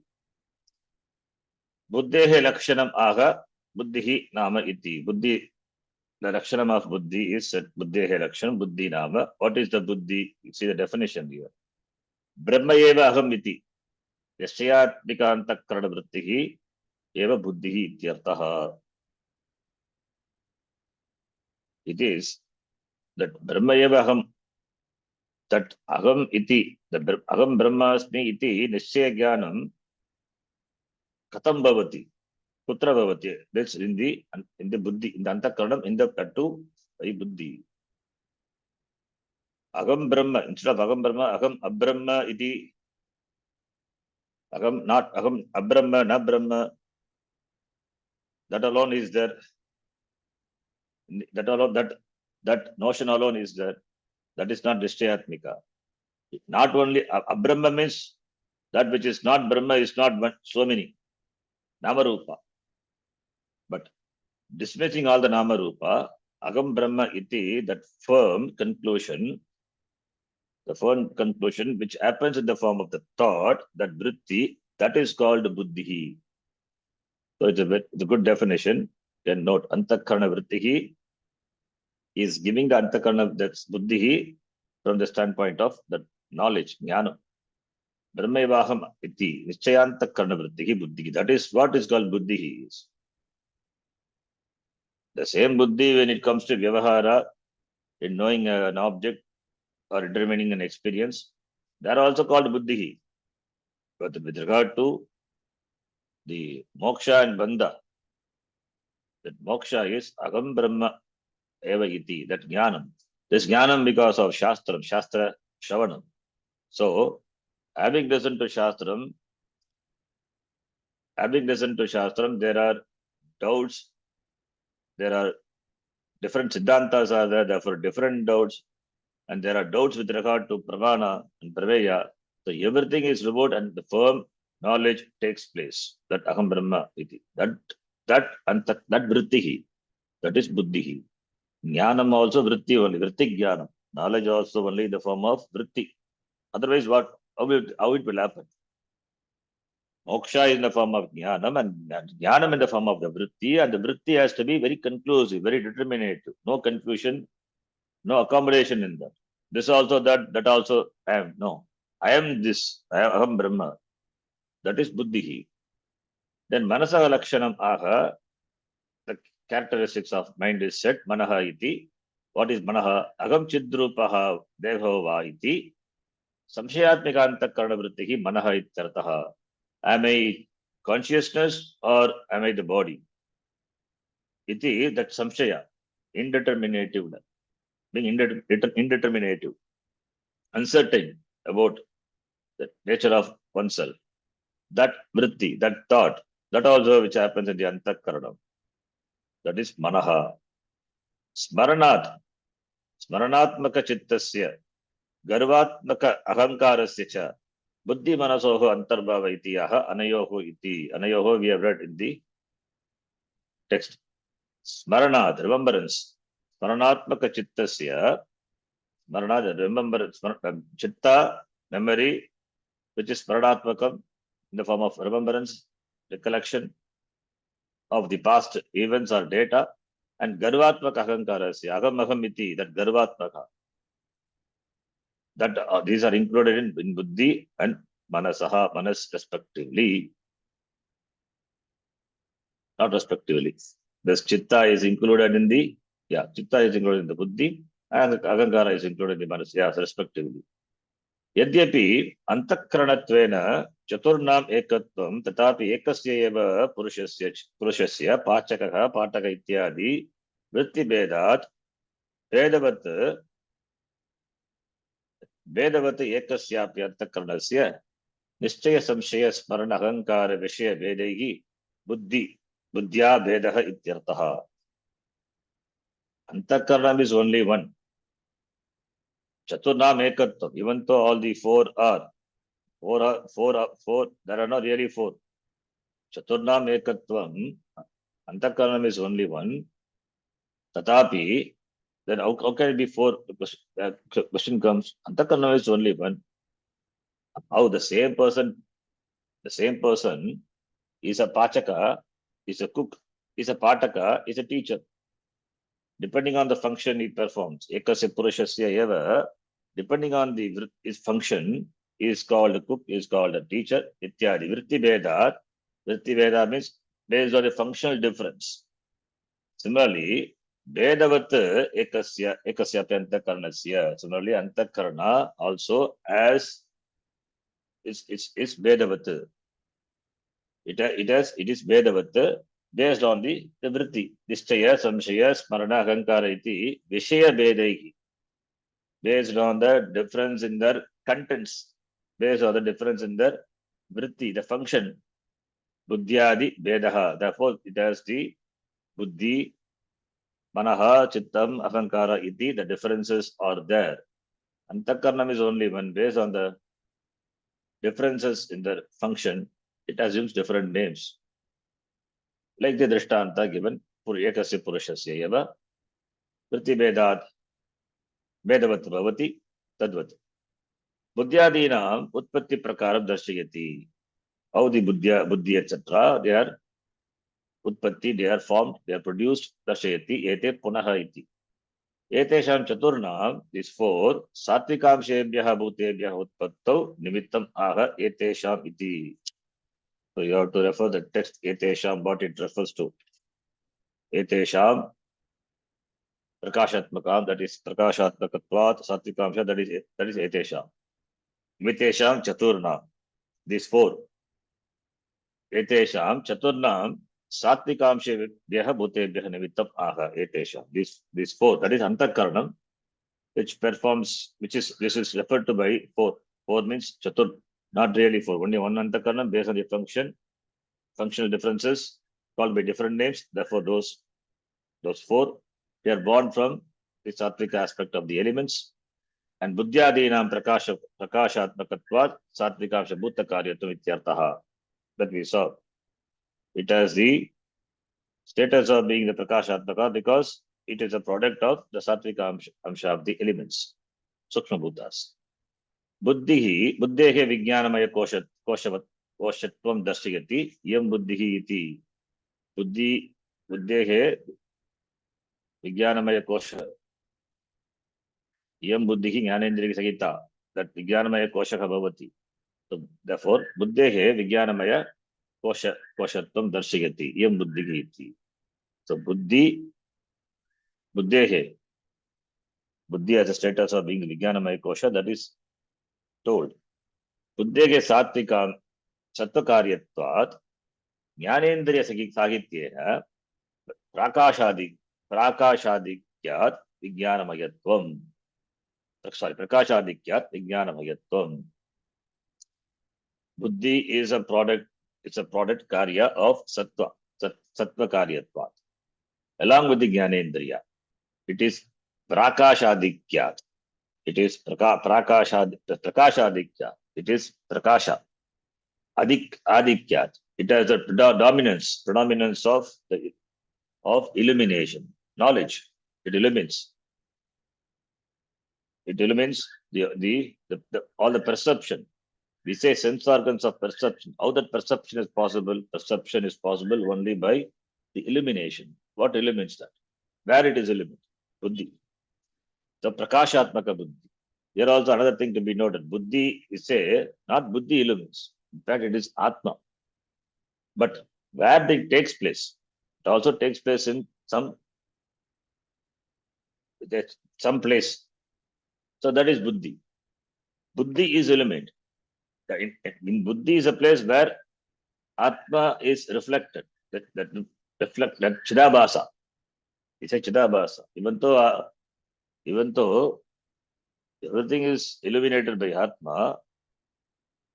Buddhehe Lakshanam Aga, Buddhihi Nama iti. Buddhi, the Lakshanam of Buddhi is Buddhehe Lakshanam, Buddhi Nama. What is the Buddhi? You see the definition here. Brahma eva aham iti. Yasyatmika karana vrittihi eva buddhihi ityartaha. It is that Brahma eva aham, that aham iti, the aham brahmasmi iti nishchaya jnanam katam bhavati. Kutra bhavati. That's in the buddhi, in the antakaranam, in the tatu by buddhi. Agam Brahma, instead of Agam Brahma, Agam Abrahma iti. Agam, not Agam Abrahma, na Brahma. That alone is there. That alone, that notion alone is there. That is not Nishtayatmika. Not only Abrahma means that which is not Brahma is not so many. Namarupa. But dismissing all the Namarupa, Agam Brahma iti, that firm conclusion, the firm conclusion which happens in the form of the thought, that vritti, that is called buddhihi. So it's a good definition. Then note, antakarana vrittihi is giving the antakarana, that's buddhihi, from the standpoint of the knowledge, jnana. Brahmevaham iti, nischayantakakarana vrittihi buddhihi. That is what is called buddhihi. The same buddhi when it comes to vyavahara, in knowing an object or determining an experience, they are also called buddhihi. But with regard to the moksha and bandha, that moksha is agam brahma eva iti, that jnanam. This jnanam because of shastra shravanam. So, having listened to shastram, there are doubts, there are different siddhantas are there, therefore different doubts, and there are doubts with regard to pramana and praveya. So everything is removed and the firm knowledge takes place. That aham brahma iti. That vrittihi. That is buddhihi. Jnanam also vritti only. Vritti jnanam. Knowledge also only in the form of vritti. Otherwise, how it will happen? Moksha is in the form of jnanam and jnanam in the form of the vritti, and the vritti has to be very conclusive, very determinative. No confusion, no accommodation in that. This also, that also, I am. No. I am this. I am aham brahma. That is buddhihi. Then manasaha lakshanam aha, the characteristics of mind is said, manaha iti. What is manaha? Agam chidrupaha deho va iti. Samshayatmika antakarana vrittihi manaha ityartaha. Am I consciousness or am I the body? Iti, that samshaya, indeterminative, being indeterminative, uncertain about the nature of oneself. That vritti, that thought, that also which happens in the antakaranam. That is manaha. Smaranat, smaranatmaka chittasya, garvatmaka ahankarasya cha, buddhi manasoho antarbhava itiyaha anayoho iti. Anayoho we have read in the text. Smaranat, remembrance. Smaranatmaka chittasya, Smarana, remembrance, chitta, memory, which is Smaranatmakam in the form of remembrance, recollection of the past events or data, and Garvatmaka Ahankarasya, Agam Ahamiti, that Garvatmaka. That these are included in Buddhi and Manasaha, Manas respectively. Not respectively. This Chitta is included in the, Chitta is included in the Buddhi, and Agankara is included in the Manas, respectively. Yadyapi Antakranattvena Chaturnam Ekatvam Tatapi Ekasya Eva Purushasya Pachakaha Pataka Ityadi Vritti Vedat Vedavat Ekasyapi Antakranasya Nishchaya Samshaya Smarana Ahankara Vishaya Vedehi Buddhya Vedaha Ityartaha. Antakaranam is only one. Chaturnam Ekatvam, even though all the four, there are not really four. Chaturnam Ekatvam, Antakaranam is only one. Tatapi, then how can it be four? The question comes, Antakaranam is only one. How the same person is a Pachaka, is a cook, is a Pataka, is a teacher. Depending on the function he performs, Ekasya Purushasya Eva, depending on his function, is called a cook, is called a teacher, Ityadi. Vritti Veda means based on a functional difference. Similarly, Vedavat Ekasya Antakaranasya. Similarly, Antakarana also as is Vedavat. It is Vedavat based on the vritti. Nishchaya, Samshaya, Smarana, Ahankara iti Vishaya Vedehi. Based on the difference in their contents, based on the difference in their vritti, the function. Buddhyadi Vedaha. Therefore, it has the Buddhi, Manaha, Chittam, Ahankara iti. The differences are there. Antakaranam is only one. Based on the differences in the function, it assumes different names. Like the Drishtanta given, Ekasya Purushasya Eva, Vritti Vedat, Vedavat Bhavati, Tadvat. Buddhyadinam Utpatti Prakaram Darshayati. How the Buddhi, etc., they are Utpatti, they are formed, they are produced, Darshayati, Ete Punaha iti. Etesham Chaturnam, these four, Satvikam Shebhyaha Bhutebhyaha Utpattau, Nimittam Aha, Etesham iti. So you have to refer the text Etesham, what it refers to. Etesham Prakashatmakam, that is Prakashatmakatvat, Satvikamsha, that is Etesham. Mitesham Chaturnam, these four. Etesham Chaturnam Satvikamsha Vyaha Bhutebhyaha Nimittam Aha, Etesham. These four, that is Antakaranam, which this is referred to by four. Four means Chatur, not really four, only one Antakaranam based on the functional differences called by different names. Therefore, those four, they are born from the Satvika aspect of the elements. And Buddhyadinam Prakashatmakatvat Satvikamsha Bhuta Karyatum Ityartaha. That we saw. It has the status of being the Prakashatmaka because it is a product of the Satvika Amsha of the elements. Sukshma Bhutas. Buddhehe Vijnanamaya Koshatvam Darshayati Yam Buddhihi iti. Buddhehe Vijnanamaya Kosha Yam Buddhihi Jnanendriya Sagita. That Vijnanamaya Koshaka Bhavati. So therefore, Buddhehe Vijnanamaya Koshatvam Darshayati Yam Buddhihi iti. So Buddhi has a status of being Vijnanamaya Kosha, that is told. Buddhehe Satvikam Sattva-karyatvat Jnanendriya Sagityena Prakashadikyat Vijnanamayatvam. Prakashadikyat Vijnanamayatvam. Buddhi is a product, it's a product karya of Sattva Karyatvat. Along with the Jnanendriya, it is Prakashadikyat. It is Prakashadikyat. It is Prakasha. Adikyat. It has a predominance of illumination, knowledge. It illumines. It illumines all the perception. We say sense organs of perception. How that perception is possible? Perception is possible only by the illumination. What illumines that? Where it is illuminated? Buddhi. The Prakashatmaka Buddhi. Here also another thing to be noted. Buddhi is not Buddhi illumines. In fact, it is Atma. But where it takes place, it also takes place in some place. So that is Buddhi. Buddhi is illuminated. In Buddhi is a place where Atma is reflected. That Chidabhasa. It's a Chidabhasa. Even though everything is illuminated by Atma,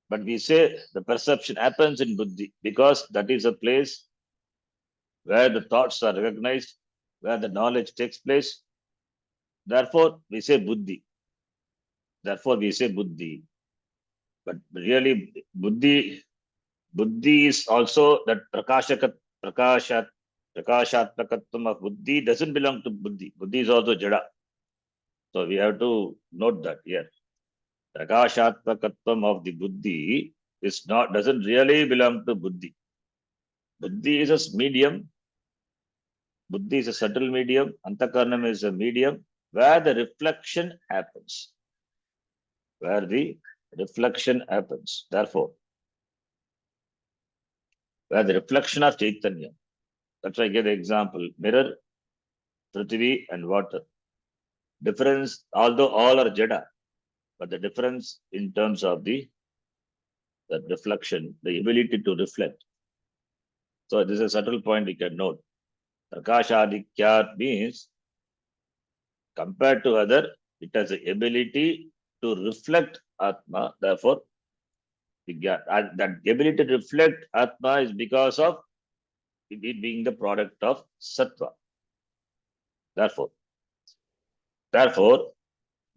but we say the perception happens in Buddhi because that is a place where the thoughts are recognized, where the knowledge takes place. Therefore, we say Buddhi. But really, Buddhi is also that Prakashatmakatvam of Buddhi doesn't belong to Buddhi. Buddhi is also Jada. So we have to note that here. Prakashatmakatvam of the Buddhi doesn't really belong to Buddhi. Buddhi is a medium. Buddhi is a subtle medium. Antakaranam is a medium where the reflection happens. Therefore, where the reflection of Chaitanya. That's why I give the example. Mirror, Prithvi and water. Difference, although all are Jada, but the difference in terms of the reflection, the ability to reflect. So this is a subtle point you can note. Prakashadikyat means compared to other, it has the ability to reflect Atma. Therefore, that ability to reflect Atma is because of it being the product of Sattva. Therefore,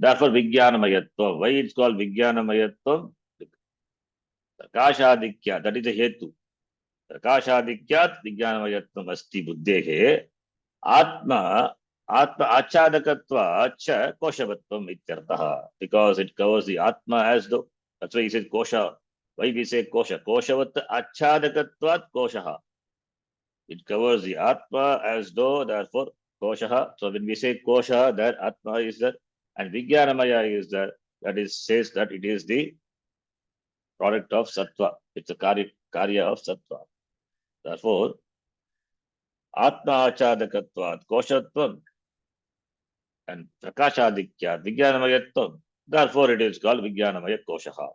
Vijnanamayatvam. Why it's called Vijnanamayatvam? Prakashadikyat, that is the hetu. Prakashadikyat Vijnanamayatvam asti buddhehe Atma achadakatva cha koshavatvam ityartaha. Because it covers the Atma as though. That's why he says kosha. Why we say kosha? Koshavat achadakatvat koshaha. It covers the Atma as though, therefore, koshaha. So when we say kosha, that Atma is there, and Vijnanamaya is there. That is says that it is the product of Sattva. It's a karya of Sattva. Therefore, Atma achadakatvat koshatvam and prakashadikyat Vijnanamayatvam. Therefore, it is called Vijnanamaya koshaha.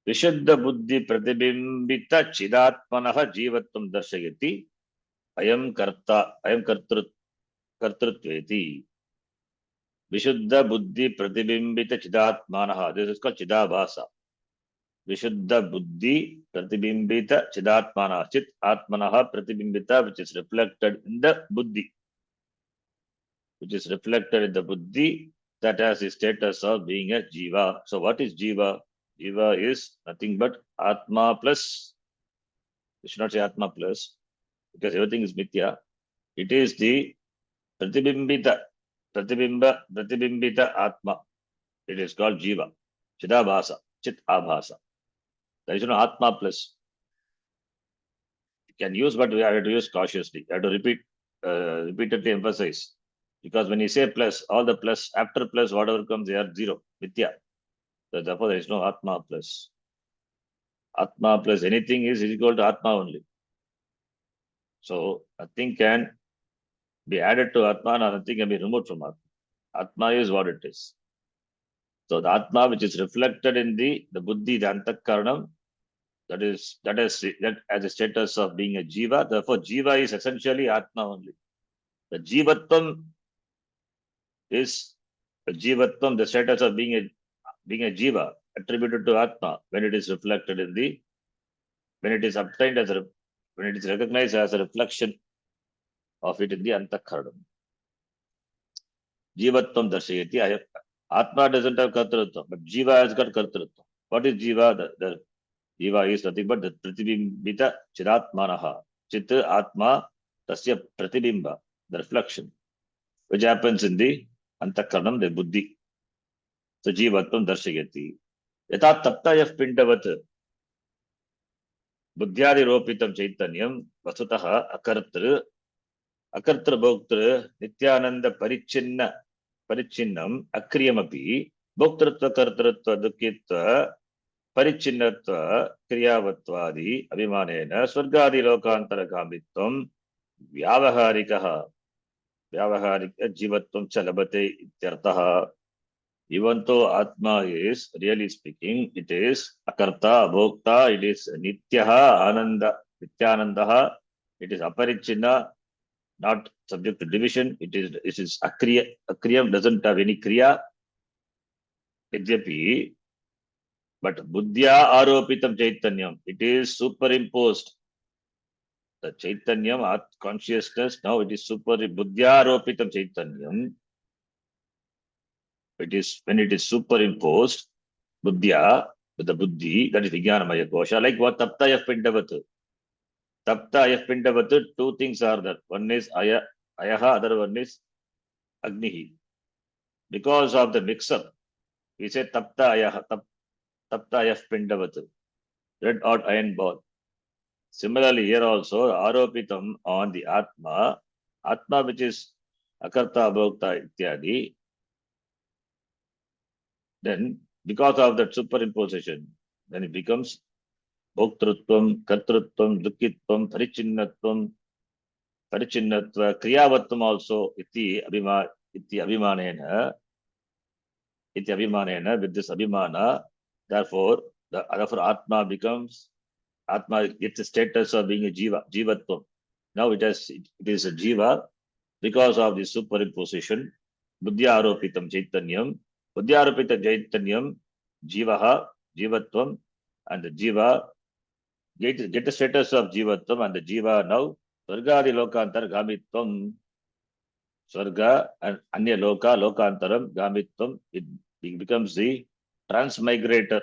Vishuddha buddhi pratibimbita chidatmanaha jivatvam darshayati ayam kartrutveti. Vishuddha buddhi pratibimbita chidatmanaha. This is called Chidabhasa. Vishuddha buddhi pratibimbita chidatmanaha. Chit atmanaha pratibimbita, which is reflected in the buddhi. That has the status of being a jiva. So what is jiva? Jiva is nothing but Atma plus. We should not say Atma plus, because everything is mithya. It is the pratibimbita Atma. It is called jiva. Chidabhasa, Chit abhasa. There is no Atma plus. You can use, but we have to use cautiously. You have to repeatedly emphasize. Because when you say plus, all the plus, after plus, whatever comes, they are zero, mithya. So therefore, there is no Atma plus. Atma plus anything is equal to Atma only. So nothing can be added to Atma, and nothing can be removed from Atma. Atma is what it is. So the Atma, which is reflected in the buddhi, the antakaranam, that has a status of being a jiva. Therefore, jiva is essentially Atma only. The jivatvam is the status of being a jiva attributed to Atma when it is reflected in when it is obtained when it is recognized as a reflection of it in the antakaranam. Jivatvam darshayati. Atma doesn't have kartrutvam, but jiva has got kartrutvam. What is jiva? The jiva is nothing but the pratibimbita chidatmanaha. Chit atma tasya pratibimba, the reflection, which happens in the antakaranam, the buddhi. सजीवत्वं दर्शयति। यथा तप्तयः पिण्डवत् बुद्ध्यादिरोपितं चैतन्यं वस्तुतः अकर्तृभोक्तृ नित्यानंद परिच्छिन्नम् अक्रियमपि भोक्तृत्व कर्तृत्व दुःखित्व परिच्छिन्नत्व क्रियावत्वादि अभिमानेन स्वर्गादिलोकान्तरगामित्वं व्यावहारिक जीवत्वं च लभते इत्यर्थः। Even though Atma is, really speaking, it is akarta, bhokta, it is nityaha, ananda, nityanandaha, it is aparichinna, not subject to division, it is akriya, akriyam doesn't have any kriya, idyapi, but buddhya aropitam chaitanyam, it is superimposed. The chaitanyam, consciousness, now it is buddhya aropitam chaitanyam. It is when it is superimposed, buddhya, with the buddhi, that is vijnanamaya kosha, like what taptaya pindavat. Taptaya pindavat, two things are there. One is ayaha, other one is agnihi. Because of the mix-up, we say taptaya pindavat, red hot iron ball. Similarly, here also, aropitam on the atma which is akarta, bhokta, ityadi. Then, because of that superimposition, then it becomes bhoktrutvam, kartrutvam, dukkitvam, parichinnatva, kriyavatvam also iti abhimanena, with this abhimana, therefore Atma gets the status of being a jivatvam. Now it is a jiva because of the superimposition, buddhya aropitam chaitanyam. Buddhyarupita chaitanyam, jivatvam, and the jiva get the status of jivatvam, and the jiva now swargadi lokantar gamitvam, swarga and anya lokantaram gamitvam. It becomes the transmigrator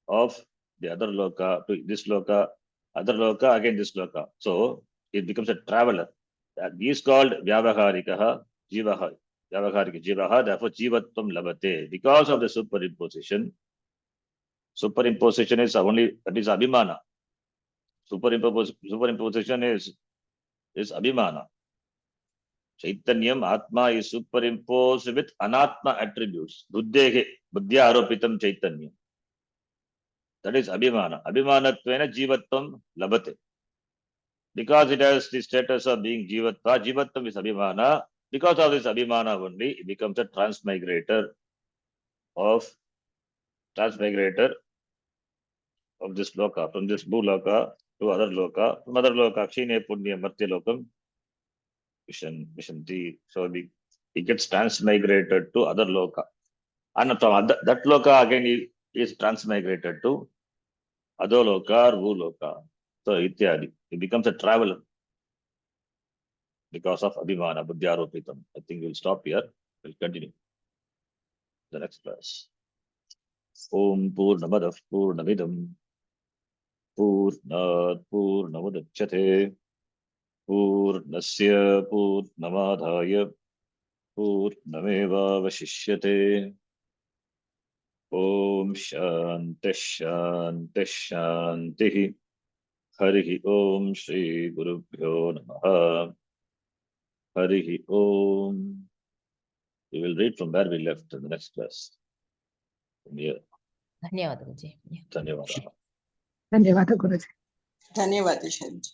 of the other loka to this loka, other loka again this loka. So it becomes a traveler. That is called vyavaharikaha jivaha. Therefore jivatvam labate. Because of the superimposition is only, that is abhimana. Superimposition is abhimana. Chaitanyam, Atma is superimposed with anatma attributes. Buddhya aropitam chaitanyam. That is abhimana. Abhimanatvena jivatvam labate. Because it has the status of being jivatvam is abhimana. Because of this abhimana only, it becomes a transmigrator of this loka, from this bhuloka to other loka, from other loka, kshine punya martya lokam, vishanti. So it gets transmigrated to other loka. And from that loka again is transmigrated to adoloka or bhuloka. So ityadi. It becomes a traveler. Because of abhimana, buddhyaropitam. I think we'll stop here. We'll continue the next class. Om Purnamadav Purnamidam Purnat Purnamudachyate Purnasya Purnamadhaya Purnameva Vashishyate. Om Shanti Shanti Shanti. Harihi Om Shri Gurubhyo Namaha. Harihi Om. We will read from where we left in the next class. Yeah. धन्यवाद गुरुजी. धन्यवाद गुरुजी. धन्यवाद शैलजी.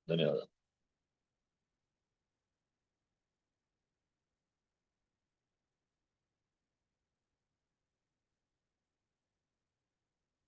धन्यवाद.